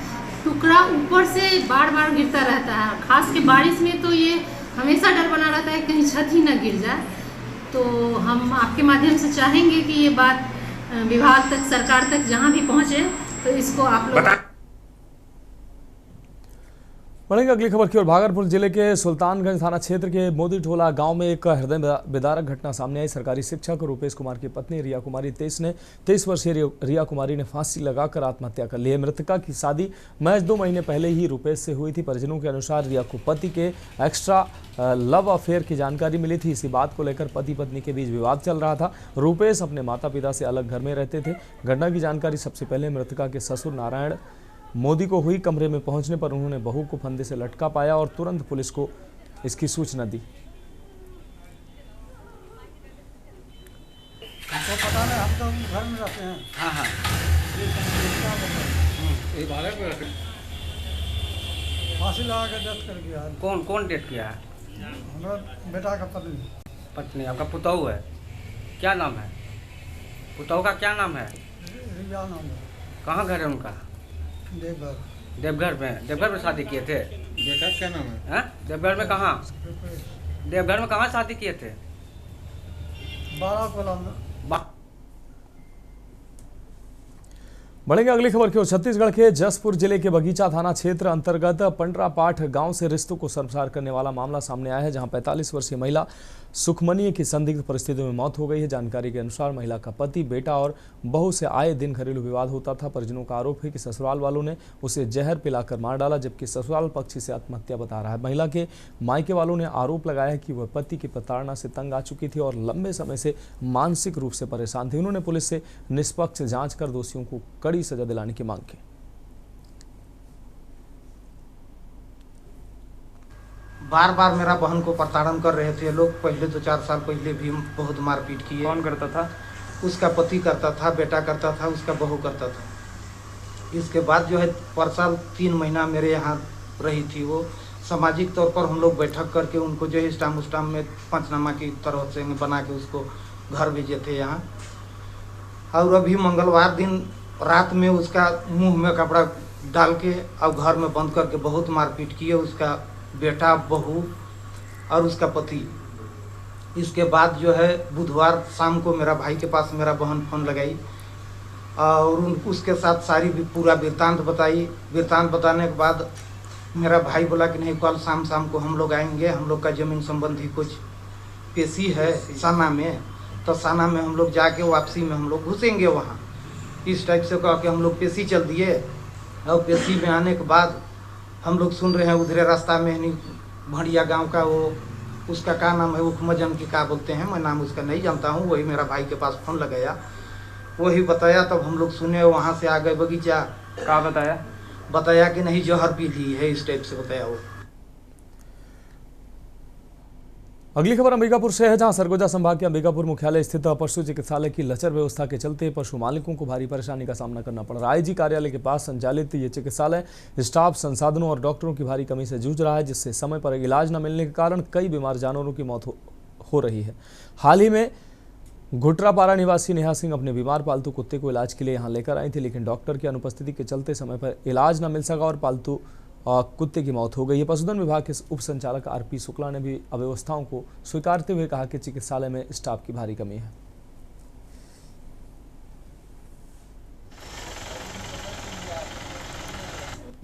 टुकड़ा ऊपर से बार बार गिरता रहता है, खास के बारिश में तो ये हमेशा डर बना रहता है कहीं छत ही न गिर जाए। तो हम आपके माध्यम से चाहेंगे कि ये बात विभाग तक, सरकार तक जहाँ भी पहुँचे तो इसको आप लोग। बढ़ेंगे अगली खबर की ओर। भागलपुर जिले के सुल्तानगंज थाना क्षेत्र के मोदी टोला गांव में एक हृदय विदारक घटना सामने आई। सरकारी शिक्षक रूपेश कुमार की पत्नी रिया कुमारी 23 वर्षीय रिया कुमारी ने फांसी लगाकर आत्महत्या कर ली है। मृतका की शादी महज 2 महीने पहले ही रूपेश से हुई थी। परिजनों के अनुसार रिया को पति के एक्स्ट्रा लव अफेयर की जानकारी मिली थी। इसी बात को लेकर पति पत्नी के बीच विवाद चल रहा था। रूपेश अपने माता पिता से अलग घर में रहते थे। घटना की जानकारी सबसे पहले मृतका के ससुर नारायण मोदी को हुई। कमरे में पहुंचने पर उन्होंने बहू को फंदे से लटका पाया और तुरंत पुलिस को इसकी सूचना दी। हमको पता नहीं, हम तो घर में रहते हैं। हाँ हाँ। फांसी लगा के डेथ कर गया। कौन डेथ किया है? हमारा बेटा का पत्नी। आपका पुतहू है, क्या नाम है? पुतहू का क्या नाम है? रिया नाम है। कहाँ घर है उनका? देवघर में शादी किए थे। बेटा क्या नाम है? देवघर में कहाँ? देवघर में कहाँ शादी किए थे? 12 में। बढ़ेंगे अगली खबर की ओर। छत्तीसगढ़ के जसपुर जिले के बगीचा थाना क्षेत्र अंतर्गत पंडरापाठ गांव से रिश्तों को शर्मसार करने वाला मामला सामने आया है, जहां 45 वर्षीय महिला सुखमनी की संदिग्ध परिस्थितियों में मौत हो गई है। जानकारी के अनुसार महिला का पति, बेटा और बहू से आए दिन घरेलू विवाद होता था। परिजनों का आरोप है कि ससुराल वालों ने उसे जहर पिलाकर मार डाला, जबकि ससुराल पक्ष से आत्महत्या बता रहा है। महिला के मायके वालों ने आरोप लगाया है कि वह पति की प्रताड़ना से तंग आ चुकी थी और लंबे समय से मानसिक रूप से परेशान थी। उन्होंने पुलिस से निष्पक्ष जांच कर दोषियों को कड़ी सजा दिलाने की मांग की। बार बार मेरा बहन को प्रताड़न कर रहे थे लोग। पहले तो 4 साल पहले भी बहुत मारपीट किए। कौन करता था? उसका पति करता था, बेटा करता था, उसका बहू करता था। इसके बाद जो है पर साल 3 महीना मेरे यहाँ रही थी। वो सामाजिक तौर पर हम लोग बैठक करके उनको जो है स्टाम उस्टाम में पंचनामा की तरह से बना के उसको घर भेजे थे यहाँ। और अभी मंगलवार दिन रात में उसका मुंह में कपड़ा डाल के और घर में बंद करके बहुत मारपीट किए। उसका बेटा, बहू और उसका पति। इसके बाद जो है बुधवार शाम को मेरा भाई के पास मेरा बहन फ़ोन लगाई और उसके साथ सारी भी पूरा वृत्तांत बताई। वृत्तांत बताने के बाद मेरा भाई बोला कि नहीं, कल शाम को हम लोग आएंगे, हम लोग का ज़मीन संबंधी कुछ पेशी है साना में, तो साना में हम लोग जाके वापसी में हम लोग घुसेंगे वहाँ। इस टाइप से कह के हम लोग पेशी चल दिए। और पेशी में आने के बाद हम लोग सुन रहे हैं उधरे रास्ता में नहीं भड़िया गांव का वो उसका क्या नाम है, उखमजन की क्या बोलते हैं, मैं नाम उसका नहीं जानता हूँ। वही मेरा भाई के पास फ़ोन लगाया, वही बताया। तब हम लोग सुने, वहाँ से आ गए बगीचा। क्या बताया कि नहीं जहर पी ली है, इस टाइप से बताया वो। अगली खबर अंबिकापुर से है, जहां सरगुजा संभाग के अंबिकापुर मुख्यालय स्थित पशु चिकित्सालय की लचर व्यवस्था के चलते पशु मालिकों को भारी परेशानी का सामना करना पड़ रहा है। आईजी कार्यालय के पास संचालित ये चिकित्सालय स्टाफ, संसाधनों और डॉक्टरों की भारी कमी से जूझ रहा है, जिससे समय पर इलाज न मिलने के कारण कई बीमार जानवरों की मौत हो रही है। हाल ही में घुटरापारा निवासी नेहा सिंह अपने बीमार पालतू कुत्ते को इलाज के लिए यहाँ लेकर आई थी, लेकिन डॉक्टर की अनुपस्थिति के चलते समय पर इलाज न मिल सका और पालतू कुत्ते की मौत हो गई है। पशुधन विभाग के उप संचालक आरपी शुक्ला ने भी अव्यवस्थाओं को स्वीकारते हुए कहा कि चिकित्सालय में स्टाफ की भारी कमी है।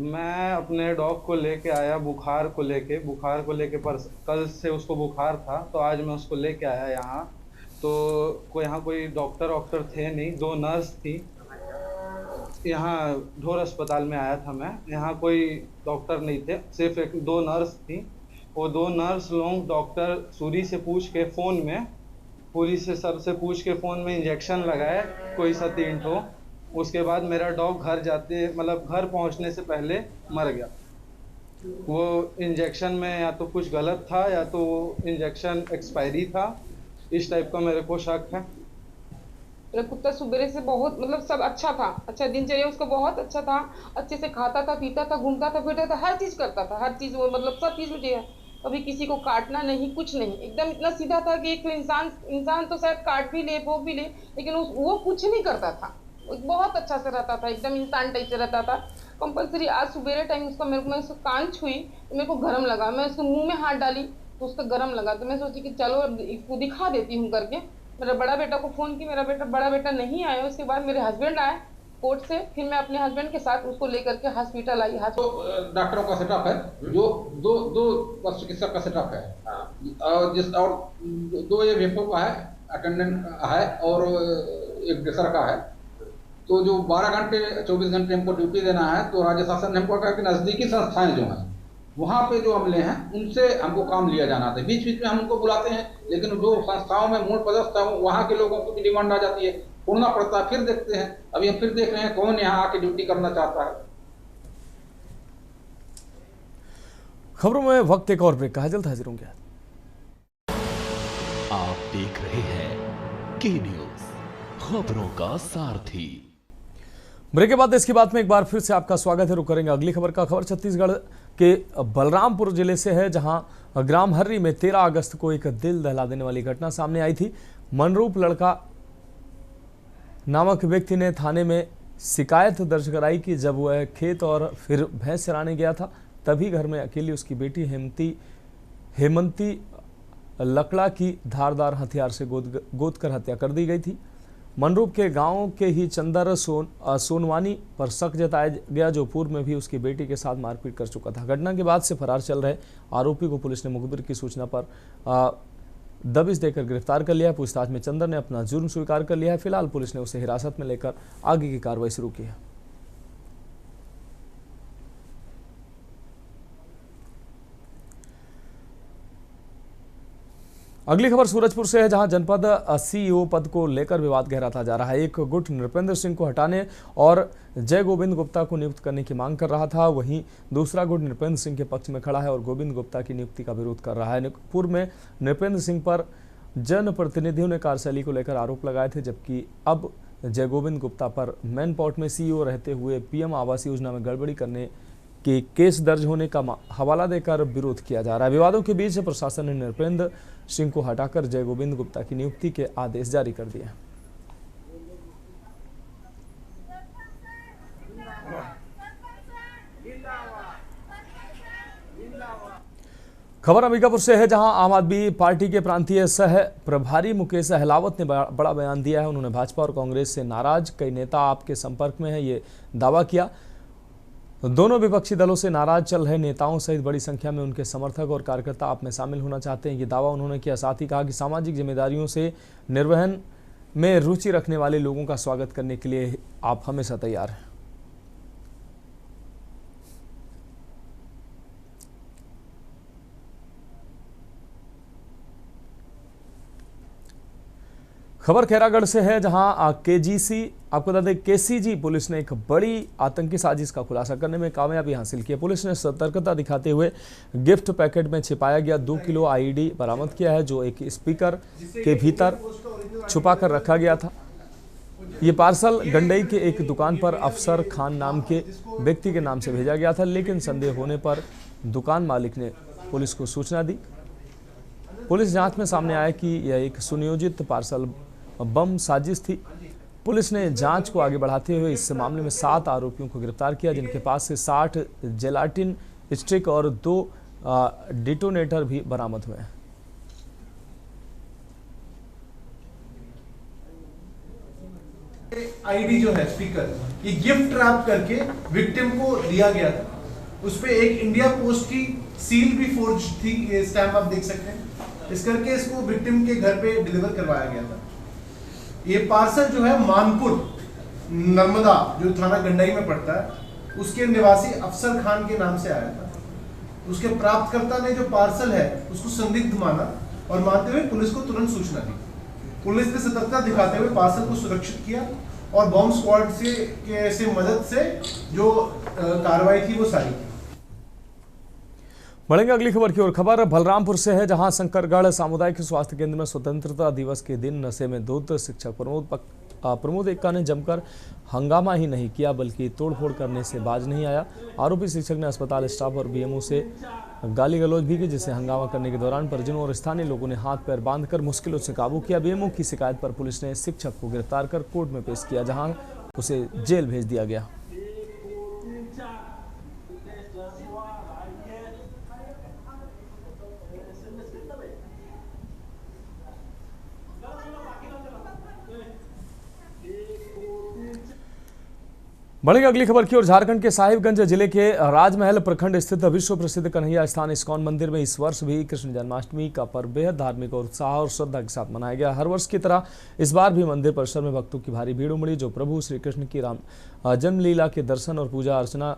मैं अपने डॉग को लेके आया बुखार को लेके पर कल से उसको बुखार था, तो आज मैं उसको लेके आया यहाँ। तो यहाँ कोई डॉक्टर थे नहीं, 2 नर्स थी। यहाँ ढोर अस्पताल में आया था मैं, यहाँ कोई डॉक्टर नहीं थे, सिर्फ 2 नर्स थी। वो 2 नर्स लोग डॉक्टर सूरी से पूछ के फ़ोन में पुलिस से सर से पूछ के फ़ोन में इंजेक्शन लगाए कोई सा 3 ठो। उसके बाद मेरा डॉग घर जाते मतलब घर पहुंचने से पहले मर गया। वो इंजेक्शन में या तो कुछ गलत था या तो इंजेक्शन एक्सपायरी था, इस टाइप का मेरे को शक है। मेरा कुत्ता सुबह से बहुत मतलब सब अच्छा था, अच्छा दिनचर्या उसका बहुत अच्छा था, अच्छे से खाता था, पीता था, घूमता था, फिरता था, हर चीज़ करता था, हर चीज़ वो मतलब सब चीज़ मुझे कभी किसी को काटना नहीं, कुछ नहीं, एकदम इतना सीधा था कि एक इंसान तो शायद काट भी ले, भोग भी ले, लेकिन वो कुछ नहीं करता था, बहुत अच्छा से रहता था, एकदम इंसान टाइप से रहता था। कंपलसरी आज सुबह टाइम उसका मैं उसको कान छुई तो मेरे को गर्म लगा, मैं उसके मुँह में हाथ डाली तो उसका गर्म लगा, तो मैं सोची कि चलो इसको दिखा देती हूँ करके मेरा बड़ा बेटा को फ़ोन की। मेरा बड़ा बेटा नहीं आया, उसके बाद मेरे हस्बैंड आए कोर्ट से, फिर मैं अपने हस्बैंड के साथ उसको लेकर के हॉस्पिटल आई। डॉक्टरों का सेटअप है जो दो चिकित्सक का सेटअप है और दो ये वेपो का है, अटेंडेंट है और एक ड्रेसर का है। तो जो 12 घंटे 24 घंटे हमको ड्यूटी देना है, तो राज्य शासन ने हमको कहा कि नज़दीकी संस्थाएं जो हैं वहाँ पे जो अमले हैं उनसे हमको काम लिया जाना था। बीच बीच में हम उनको बुलाते हैं, लेकिन जो संस्थाओं में मूल पदस्थ है वहाँ के लोगों की भी डिमांड आ जाती है, छोड़ना पड़ता है। फिर देखते हैं, अभी हम फिर देख रहे हैं कौन यहाँ आके ड्यूटी करना चाहता है। खबरों में वक्त एक और ब्रेक का है, जल्द हाजिर होंगे। आप देख रहे हैं के न्यूज़, खबरों का सारथी। ब्रेक के बाद इसकी बात में एक बार फिर से आपका स्वागत है। रुक करेंगे अगली खबर का। खबर छत्तीसगढ़ के बलरामपुर जिले से है, जहां ग्राम हर्री में 13 अगस्त को एक दिल दहला देने वाली घटना सामने आई थी। मनरूप लड़का नामक व्यक्ति ने थाने में शिकायत दर्ज कराई कि जब वह खेत और फिर भैंस चराने गया था, तभी घर में अकेली उसकी बेटी हेमंती लकड़ा की धारदार हथियार से गोद कर हत्या कर दी गई थी। मनरूप के गांव के ही चंदर सोनवानी पर शक जताया गया, जो पूर्व में भी उसकी बेटी के साथ मारपीट कर चुका था। घटना के बाद से फरार चल रहे आरोपी को पुलिस ने मुखबिर की सूचना पर दबिश देकर गिरफ्तार कर लिया है। पूछताछ में चंदर ने अपना जुर्म स्वीकार कर लिया है। फिलहाल पुलिस ने उसे हिरासत में लेकर आगे की कार्रवाई शुरू की है। अगली खबर सूरजपुर से है, जहां जनपद सीईओ पद को लेकर विवाद गहराता जा रहा है। एक गुट नृपेंद्र सिंह को हटाने और जय गोविंद गुप्ता को नियुक्त करने की मांग कर रहा था, वहीं दूसरा गुट नृपेंद्र सिंह के पक्ष में खड़ा है और गोविंद गुप्ता की नियुक्ति का विरोध कर रहा है। पूर्व में नृपेंद्र सिंह पर जनप्रतिनिधियों ने कार्यशैली को लेकर आरोप लगाए थे, जबकि अब जय गोविंद गुप्ता पर मैनपाट में सीईओ रहते हुए पीएम आवास योजना में गड़बड़ी करने के केस दर्ज होने का हवाला देकर विरोध किया जा रहा है। विवादों के बीच प्रशासन ने नृपेंद्र सिंह को हटाकर जय गोविंद गुप्ता की नियुक्ति के आदेश जारी कर दिए। खबर अंबिकापुर से है, जहां आम आदमी पार्टी के प्रांतीय सह प्रभारी मुकेश अहलावत ने बड़ा बयान दिया है। उन्होंने भाजपा और कांग्रेस से नाराज कई नेता आपके संपर्क में है, ये दावा किया। दोनों विपक्षी दलों से नाराज चल रहे नेताओं सहित बड़ी संख्या में उनके समर्थक और कार्यकर्ता आप में शामिल होना चाहते हैं, ये दावा उन्होंने किया। साथ ही कहा कि सामाजिक जिम्मेदारियों से निर्वहन में रुचि रखने वाले लोगों का स्वागत करने के लिए आप हमेशा तैयार हैं। खबर खैरागढ़ से है, जहां आपको बता दें केसीजी पुलिस ने एक बड़ी आतंकी साजिश का खुलासा करने में कामयाबी हासिल की है। पुलिस ने सतर्कता दिखाते हुए गिफ्ट पैकेट में छिपाया गया 2 किलो आईडी बरामद किया है, जो एक स्पीकर के भीतर छुपा कर रखा गया था। ये पार्सल गंडई के एक दुकान पर अफसर खान नाम के व्यक्ति के नाम से भेजा गया था, लेकिन संदेह होने पर दुकान मालिक ने पुलिस को सूचना दी। पुलिस जांच में सामने आया कि यह एक सुनियोजित पार्सल बम साजिश थी। पुलिस ने जांच को आगे बढ़ाते हुए इस मामले में 7 आरोपियों को गिरफ्तार किया, जिनके पास से 60 जेलाटिन स्टिक और 2 डिटोनेटर भी बरामद हुए हैं। आईडी जो है स्पीकर, ये गिफ्ट रैप करके विक्टिम को दिया गया था। उस पे एक इंडिया पोस्ट की सील भी फोर्ज थी, ये स्टैम्प आप देख सकते हैं। इस करके इसको विक्टिम के घर पे डिलीवर करवाया गया था। ये पार्सल जो है मानपुर नर्मदा, जो थाना गंडई में पड़ता है, उसके निवासी अफसर खान के नाम से आया था। उसके प्राप्तकर्ता ने जो पार्सल है उसको संदिग्ध माना और मानते हुए पुलिस को तुरंत सूचना दी। पुलिस ने सतर्कता दिखाते हुए पार्सल को सुरक्षित किया और बॉम्ब स्क्वाड से मदद से जो कार्रवाई थी वो सारी की। बढ़ेंगे अगली खबर की ओर। खबर बलरामपुर से है, जहां शंकरगढ़ सामुदायिक स्वास्थ्य केंद्र में स्वतंत्रता दिवस के दिन नशे में धुत शिक्षक प्रमोद एक्का ने जमकर हंगामा ही नहीं किया बल्कि तोड़फोड़ करने से बाज नहीं आया। आरोपी शिक्षक ने अस्पताल स्टाफ और बीएमओ से गाली गलौज भी की, जिससे हंगामा करने के दौरान परिजनों और स्थानीय लोगों ने हाथ पैर बांधकर मुश्किलों से काबू किया। बीएमओ की शिकायत पर पुलिस ने शिक्षक को गिरफ्तार कर कोर्ट में पेश किया, जहां उसे जेल भेज दिया गया। बढ़ेंगे अगली खबर की ओर। झारखंड के साहिबगंज जिले के राजमहल प्रखंड स्थित विश्व प्रसिद्ध कन्हैया स्थान इस्कॉन मंदिर में इस वर्ष भी कृष्ण जन्माष्टमी का पर्व बेहद धार्मिक और उत्साह और श्रद्धा के साथ मनाया गया। हर वर्ष की तरह इस बार भी मंदिर परिसर में भक्तों की भारी भीड़ उमड़ी, जो प्रभु श्री कृष्ण की जन्मलीला के दर्शन और पूजा अर्चना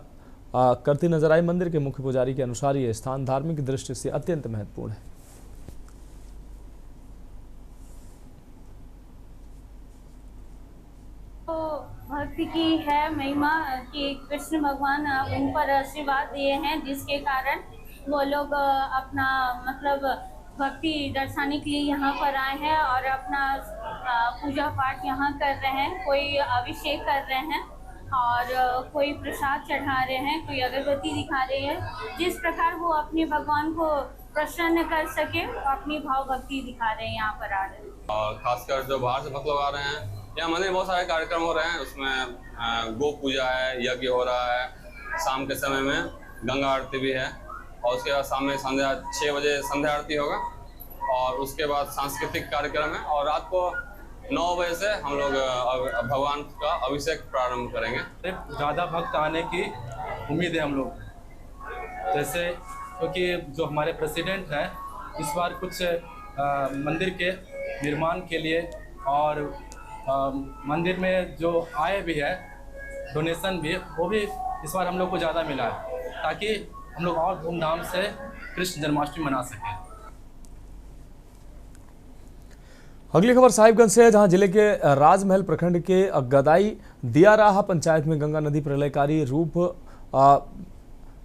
करती नजर आई। मंदिर के मुख्य पुजारी के अनुसार यह स्थान धार्मिक दृष्टि से अत्यंत महत्वपूर्ण है। भक्ति की है महिमा कि कृष्ण भगवान उन पर आशीर्वाद दिए हैं, जिसके कारण वो लोग अपना मतलब भक्ति दर्शाने के लिए यहाँ पर आए हैं और अपना पूजा पाठ यहाँ कर रहे हैं। कोई अभिषेक कर रहे हैं और कोई प्रसाद चढ़ा रहे हैं, कोई अगरबत्ती दिखा रहे हैं। जिस प्रकार वो अपने भगवान को प्रसन्न कर सके, अपनी भाव भक्ति दिखा रहे हैं यहाँ पर आ रहे हैं। और खासकर जो बाहर से भक्त लोग आ रहे हैं, यहाँ मंदिर में बहुत सारे कार्यक्रम हो रहे हैं। उसमें गो पूजा है, यज्ञ हो रहा है, शाम के समय में गंगा आरती भी है और उसके बाद शाम में संध्या 6 बजे संध्या आरती होगा और उसके बाद सांस्कृतिक कार्यक्रम है और रात को 9 बजे से हम लोग भगवान का अभिषेक प्रारंभ करेंगे। ज़्यादा भक्त आने की उम्मीद है हम लोग, जैसे क्योंकि जो हमारे प्रेसिडेंट हैं इस बार कुछ मंदिर के निर्माण के लिए और मंदिर में जो आय भी है, डोनेशन भी, वो भी इस बार हम लोग को ज़्यादा मिला है, ताकि हम लोग और धूमधाम से कृष्ण जन्माष्टमी मना सकें। अगली खबर साहिबगंज से है, जहां जिले के राजमहल प्रखंड के गदाई दियाराह पंचायत में गंगा नदी प्रलयकारी रूप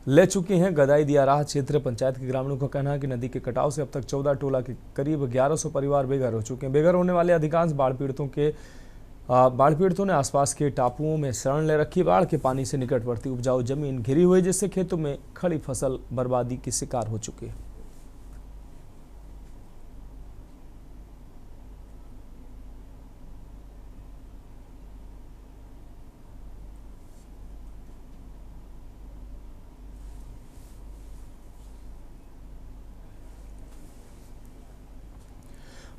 ले चुकी हैं। गदाई दियाराह क्षेत्र पंचायत के ग्रामीणों का कहना है कि नदी के कटाव से अब तक 14 टोला के करीब 1100 परिवार बेघर हो चुके हैं। बेघर होने वाले अधिकांश बाढ़ पीड़ितों ने आसपास के टापुओं में शरण ले रखी। बाढ़ के पानी से निकटवर्ती उपजाऊ जमीन घिरी हुई, जिससे खेतों में खड़ी फसल बर्बादी की शिकार हो चुकी है।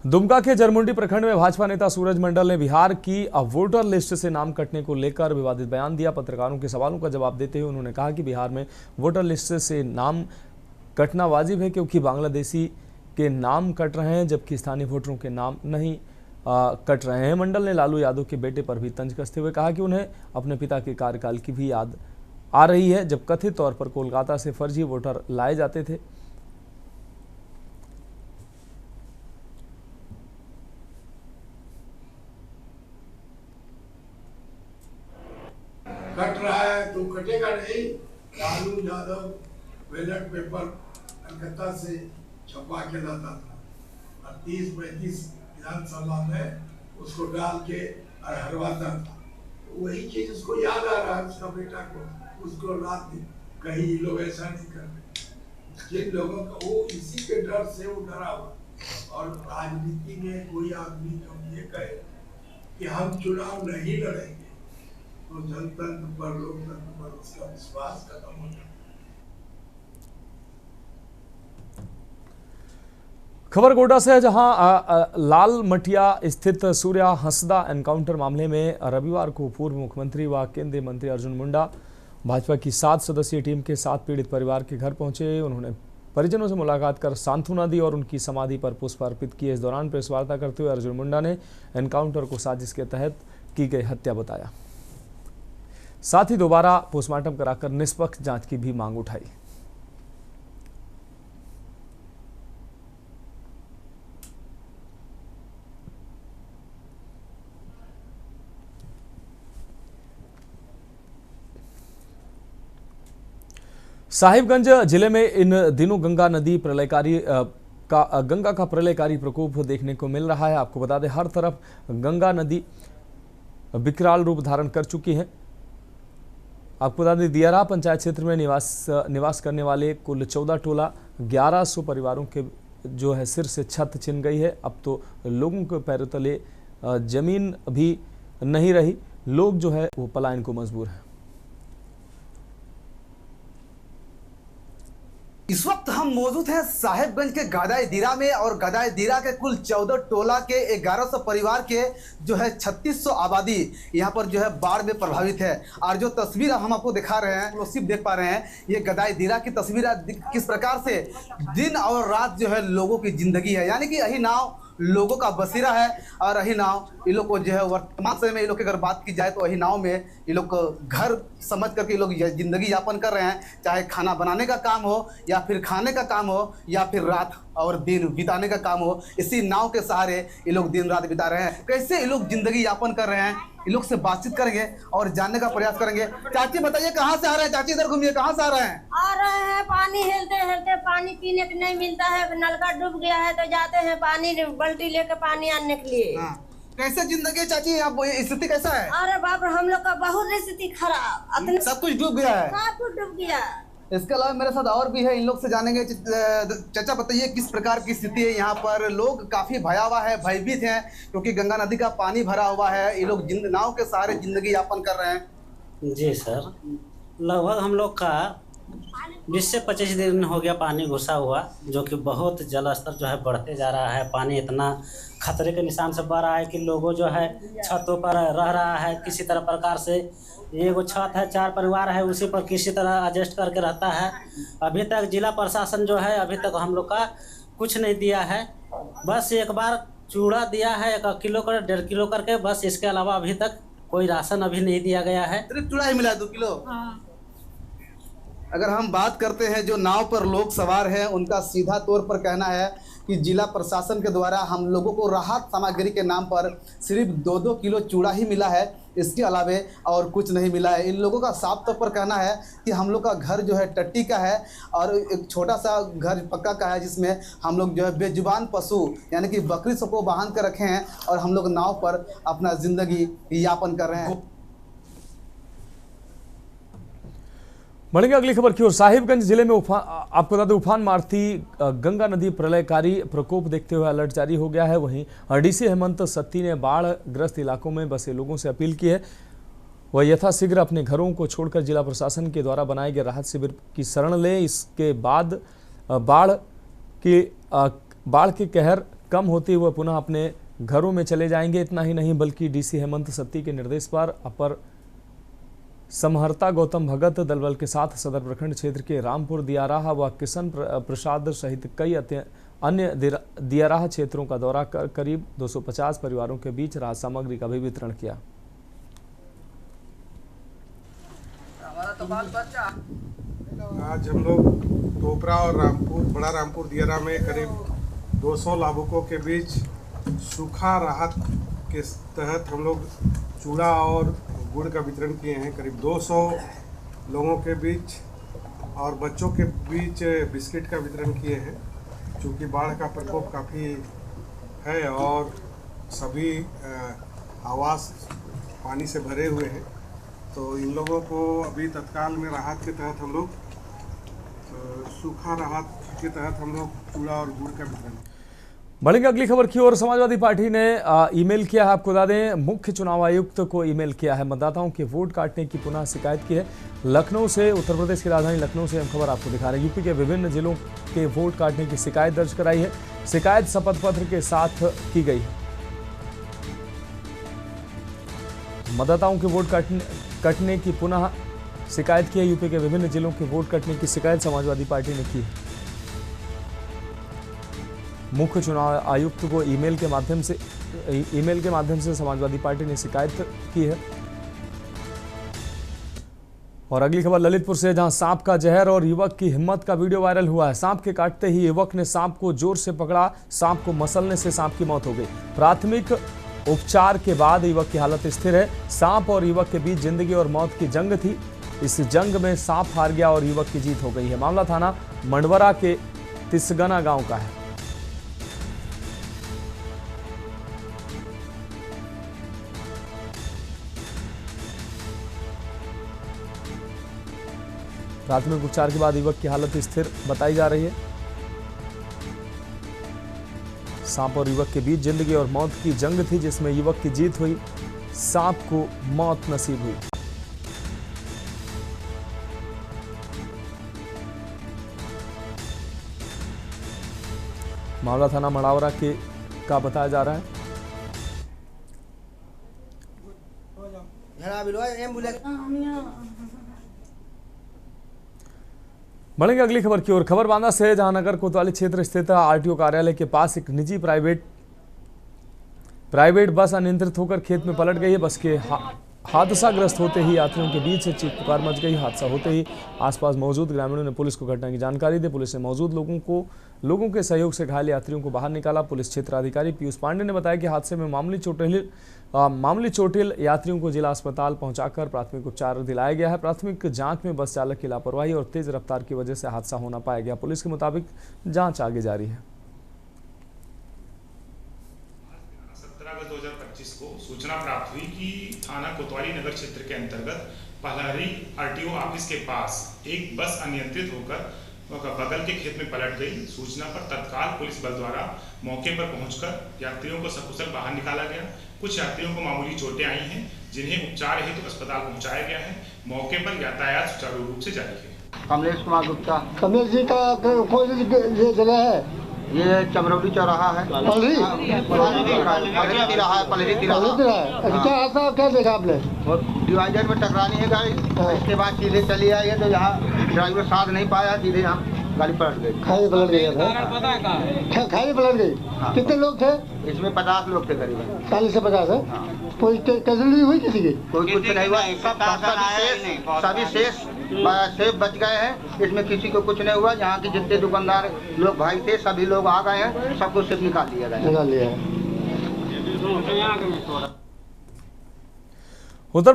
दुमका के जरमुंडी प्रखंड में भाजपा नेता सूरज मंडल ने बिहार की वोटर लिस्ट से नाम कटने को लेकर विवादित बयान दिया। पत्रकारों के सवालों का जवाब देते हुए उन्होंने कहा कि बिहार में वोटर लिस्ट से नाम कटना वाजिब है, क्योंकि बांग्लादेशी के नाम कट रहे हैं जबकि स्थानीय वोटरों के नाम नहीं कट रहे हैं। मंडल ने लालू यादव के बेटे पर भी तंज कसते हुए कहा कि उन्हें अपने पिता के कार्यकाल की भी याद आ रही है, जब कथित तौर पर कोलकाता से फर्जी वोटर लाए जाते थे। कट रहा है तो कटेगा नहीं। लालू यादव बैलेट पेपर कलकत्ता से छपवा के लाता था और 30-35 विधानसभा में उसको डाल के हरवाता था। वही चीज उसको याद आ रहा है, उसका बेटा को, उसको रात दिन कहीं लोग ऐसा नहीं कर रहे। जिन लोगों का वो इसी के डर से वो डरा हुआ। और राजनीति में कोई आदमी जब ये कहे कि हम चुनाव नहीं लड़ेंगे तो जनतंत्र पर, लोकतंत्र पर उसका विश्वास खत्म हो जाता है। खबर गोड्डा से है, जहां लाल मटिया स्थित सूर्या हंसदा एनकाउंटर मामले में रविवार को पूर्व मुख्यमंत्री व केंद्रीय मंत्री अर्जुन मुंडा भाजपा की 7 सदस्यीय टीम के साथ पीड़ित परिवार के घर पहुंचे। उन्होंने परिजनों से मुलाकात कर सांत्वना दी और उनकी समाधि पर पुष्प अर्पित किए। इस दौरान प्रेस वार्ता करते हुए अर्जुन मुंडा ने एनकाउंटर को साजिश के तहत की गई हत्या बताया। साथ ही दोबारा पोस्टमार्टम कराकर निष्पक्ष जांच की भी मांग उठाई। साहिबगंज जिले में इन दिनों गंगा का प्रलयकारी प्रकोप देखने को मिल रहा है। आपको बता दें, हर तरफ गंगा नदी विकराल रूप धारण कर चुकी है। आपको बता दें, दियारा पंचायत क्षेत्र में निवास करने वाले कुल 14 टोला 1100 परिवारों के जो है सिर से छत छिन गई है। अब तो लोगों के पैरों तले जमीन भी नहीं रही। लोग जो है वो पलायन को मजबूर हैं। इस वक्त हम मौजूद हैं साहिबगंज के गदाई दीरा में और गदाई दीरा के कुल 14 टोला के 1100 परिवार के जो है 3600 आबादी यहाँ पर जो है बाढ़ में प्रभावित है। और जो तस्वीर हम आपको दिखा रहे हैं, सिर्फ देख पा रहे हैं, ये गदाई दीरा की तस्वीर किस प्रकार से दिन और रात जो है लोगों की जिंदगी है। यानी कि यही नाव लोगों का बसेरा है और यही नाव ये लोग को जो है वर्तमान समय में ये लोग की अगर बात की जाए तो वही नाव में ये लोग घर समझ करके ये लोग जिंदगी यापन कर रहे हैं। चाहे खाना बनाने का काम हो या फिर खाने का काम हो या फिर रात और दिन बिताने का काम हो, इसी नाव के सहारे ये लोग दिन रात बिता रहे हैं। कैसे ये लोग जिंदगी यापन कर रहे हैं, ये लोग से बातचीत करेंगे और जानने का प्रयास करेंगे। चाची बताइए कहाँ से आ रहे हैं? चाची इधर घूमिए, कहाँ से आ रहे हैं? आ रहे हैं पानी हेलते हेलते, पानी पीने को नहीं मिलता है, नलका डूब गया है तो जाते हैं पानी बल्टी लेकर पानी आने के लिए। कैसे जिंदगी चाची, आप स्थिति कैसा है? अरे बाप रे, हम लोग का बहुत स्थिति खराब, सब कुछ डूब गया है। सब कुछ डूब गया। इसके अलावा मेरे साथ और भी है, इन लोग से जानेंगे। चाचा बताइए किस प्रकार की स्थिति है यहाँ पर? लोग काफी भयावह है, भयभीत हैं क्योंकि गंगा नदी का पानी भरा हुआ है। ये लोग नाव के सहारे जिंदगी यापन कर रहे हैं। जी सर, लगभग हम लोग का 20 से 25 दिन हो गया पानी घुसा हुआ, जो कि बहुत जल स्तर जो है बढ़ते जा रहा है। पानी इतना खतरे के निशान से बढ़ रहा है कि लोगों जो है छतों पर रह रहा है किसी तरह प्रकार से। ये वो छत है, 4 परिवार है, उसी पर किसी तरह एडजस्ट करके रहता है। अभी तक जिला प्रशासन जो है अभी तक हम लोग का कुछ नहीं दिया है। बस एक बार चूड़ा दिया है 1 किलो कर 1.5 किलो करके, बस। इसके अलावा अभी तक कोई राशन अभी नहीं दिया गया है। सिर्फ चूड़ा ही मिला 2 किलो। अगर हम बात करते हैं जो नाव पर लोग सवार हैं, उनका सीधा तौर पर कहना है कि जिला प्रशासन के द्वारा हम लोगों को राहत सामग्री के नाम पर सिर्फ 2-2 किलो चूड़ा ही मिला है, इसके अलावे और कुछ नहीं मिला है। इन लोगों का साफ तौर पर कहना है कि हम लोग का घर जो है टट्टी का है और एक छोटा सा घर पक्का का है, जिसमें हम लोग जो है बेजुबान पशु यानी कि बकरी सबको बांध कर रखे हैं और हम लोग नाव पर अपना जिंदगी यापन कर रहे हैं। बढ़ेंगे अगली खबर की ओर। साहिबगंज जिले में आपको बता दें, उफान मारती गंगा नदी प्रलयकारी प्रकोप देखते हुए अलर्ट जारी हो गया है। वहीं डीसी हेमंत सत्ती ने बाढ़ ग्रस्त इलाकों में बसे लोगों से अपील की है वह यथाशीघ्र अपने घरों को छोड़कर जिला प्रशासन के द्वारा बनाए गए राहत शिविर की शरण लें। इसके बाद बाढ़ के कहर कम होते हुए पुनः अपने घरों में चले जाएंगे। इतना ही नहीं बल्कि डीसी हेमंत सत्ती के निर्देश पर अपर समहर्ता गौतम भगत दलबल के साथ सदर प्रखंड क्षेत्र के रामपुर, दियाराह व किशन प्रसाद सहित कई अन्य दियाराह क्षेत्रों का दौरा कर करीब 250 परिवारों के बीच राहत सामग्री का भी वितरण किया। आज हम लोग टोपरा और रामपुर, बड़ा रामपुर दियारा में करीब 200 लाभुकों के बीच सूखा राहत के तहत हम लोग चूड़ा और गुड़ का वितरण किए हैं। करीब 200 लोगों के बीच और बच्चों के बीच बिस्किट का वितरण किए हैं। चूँकि बाढ़ का प्रकोप काफ़ी है और सभी आवास पानी से भरे हुए हैं, तो इन लोगों को अभी तत्काल में राहत के तहत हम लोग सूखा राहत के तहत हम लोग चूड़ा और गुड़ का वितरण। बढ़ेंगे अगली खबर की ओर। समाजवादी पार्टी ने ईमेल किया है, आपको बता दें, मुख्य चुनाव आयुक्त को ईमेल किया है। मतदाताओं के वोट काटने की पुनः शिकायत की है। लखनऊ से, उत्तर प्रदेश की राजधानी लखनऊ से हम खबर आपको दिखा रहे हैं। यूपी के विभिन्न जिलों के वोट काटने की शिकायत दर्ज कराई है। शिकायत शपथ पत्र के साथ की गई है। मतदाताओं के वोट कटने की पुनः शिकायत की है। यूपी के विभिन्न जिलों के वोट कटने की शिकायत समाजवादी पार्टी ने की है। मुख्य चुनाव आयुक्त को ईमेल के माध्यम से समाजवादी पार्टी ने शिकायत की है। और अगली खबर ललितपुर से, जहां सांप का जहर और युवक की हिम्मत का वीडियो वायरल हुआ है। सांप के काटते ही युवक ने सांप को जोर से पकड़ा। सांप को मसलने से सांप की मौत हो गई। प्राथमिक उपचार के बाद युवक की हालत स्थिर है। सांप और युवक के बीच जिंदगी और मौत की जंग थी। इस जंग में सांप हार गया और युवक की जीत हो गई है। मामला थाना मंडवरा के तिसगना गांव का है। प्राथमिक उपचार के बाद युवक की हालत स्थिर बताई जा रही है। सांप और युवक के बीच जिंदगी और मौत की जंग थी, जिसमें युवक की जीत हुई, सांप को मौत नसीब हुई। मामला थाना मड़ावरा के का बताया जा रहा है। बढ़ेंगे अगली खबर की ओर। खबर बांदा से, जहां नगर कोतवाली क्षेत्र स्थित आरटीओ कार्यालय के पास एक निजी प्राइवेट बस अनियंत्रित होकर खेत में पलट गई है। बस के हादसाग्रस्त होते ही यात्रियों के बीच चीख पुकार मच गई। हादसा होते ही आसपास मौजूद ग्रामीणों ने पुलिस को घटना की जानकारी दी। पुलिस ने मौजूद लोगों के सहयोग से घायल यात्रियों को बाहर निकाला। पुलिस क्षेत्राधिकारी पीयूष पांडे ने बताया कि हादसे में मामूली चोटिल यात्रियों को जिला अस्पताल पहुंचाकर प्राथमिक उपचार दिलाया गया है। प्राथमिक जांच में बस चालक की लापरवाही और तेज रफ्तार की वजह से हादसा होना पाया गया। पुलिस के मुताबिक जांच आगे जारी है। 17 अगस्त 2025 को सूचना प्राप्त हुई कि थाना कोतवाली नगर क्षेत्र के अंतर्गत पहलहरी आरटीओ ऑफिस के पास एक बस अनियंत्रित होकर बगल के खेत में पलट गई। सूचना पर तत्काल पुलिस बल द्वारा मौके पर पहुंचकर यात्रियों को सकुशल बाहर निकाला गया। कुछ यात्रियों को मामूली चोटें आई हैं, जिन्हें उपचार हेतु अस्पताल पहुंचाया गया है। मौके पर यातायात सुचारू रूप से जारी है। कमलेश कुमार गुप्ता। कमलेश जी का कौन सी जगह है? ये चमरौली चौराहा है। पलरी क्या हादसा क्या देखा आपने? डिवाइडर में टकरानी है गाड़ी, इसके बाद सीधे चली आई है तो यहाँ ड्राइवर साथ नहीं पाया, सीधे यहाँ गाड़ी पलट गई। खाई पलट गई। खाई पलट गई। कितने लोग थे? इसमें 50 लोग थे करीबन। 40 से 50 है। कोई कैजुअलिटी हुई किसी की? कोई कुछ नहीं हुआ, सभी सेफ बच गए हैं। इसमें किसी को कुछ नहीं हुआ। यहाँ के जितने दुकानदार लोग भाई थे सभी लोग आ गए हैं, सबको सिर्फ निकाल लिया गया। उत्तर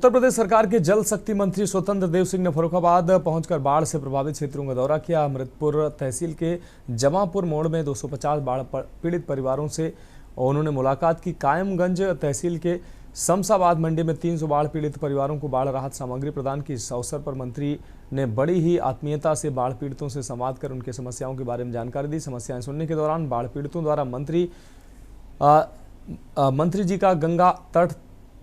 प्रदेश सरकार के जल शक्ति मंत्री स्वतंत्र देव सिंह ने फर्रुखाबाद पहुंचकर बाढ़ से प्रभावित क्षेत्रों का दौरा किया। अमृतपुर तहसील के जमापुर मोड़ में 250 बाढ़ पीड़ित परिवारों से उन्होंने मुलाकात की। कायमगंज तहसील के शमशाबाद मंडी में 300 बाढ़ पीड़ित परिवारों को बाढ़ राहत सामग्री प्रदान की। इस अवसर पर मंत्री ने बड़ी ही आत्मीयता से बाढ़ पीड़ितों से संवाद कर उनकी समस्याओं के बारे में जानकारी दी। समस्याएं सुनने के दौरान बाढ़ पीड़ितों द्वारा मंत्री जी का गंगा तट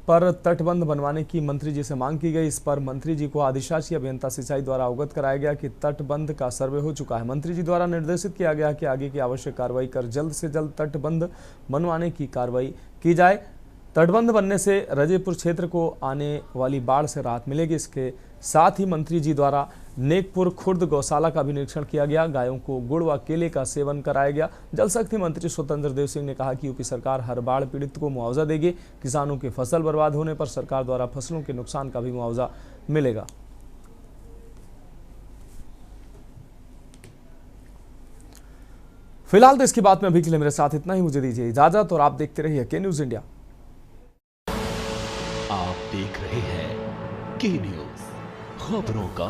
पर तटबंध बनवाने की मंत्री जी से मांग की गई। इस पर मंत्री जी को अधिशासी अभियंता सिंचाई द्वारा अवगत कराया गया कि तटबंध का सर्वे हो चुका है। मंत्री जी द्वारा निर्देशित किया गया कि आगे की आवश्यक कार्रवाई कर जल्द से जल्द तटबंध बनवाने की कार्रवाई की जाए। तटबंध बनने से रजेपुर क्षेत्र को आने वाली बाढ़ से राहत मिलेगी। इसके साथ ही मंत्री जी द्वारा नेकपुर खुर्द गौशाला का भी निरीक्षण किया गया। गायों को गुड़ व केले का सेवन कराया गया। जल शक्ति मंत्री स्वतंत्र देव सिंह ने कहा कि यूपी सरकार हर बाढ़ पीड़ित को मुआवजा देगी। किसानों की फसल बर्बाद होने पर सरकार द्वारा फसलों के नुकसान का भी मुआवजा मिलेगा। फिलहाल तो इसकी बात में अभी के लिए मेरे साथ इतना ही। मुझे दीजिए इजाजत और आप देखते रहिए के न्यूज इंडिया। आप देख रहे हैं के न्यूज, खबरों का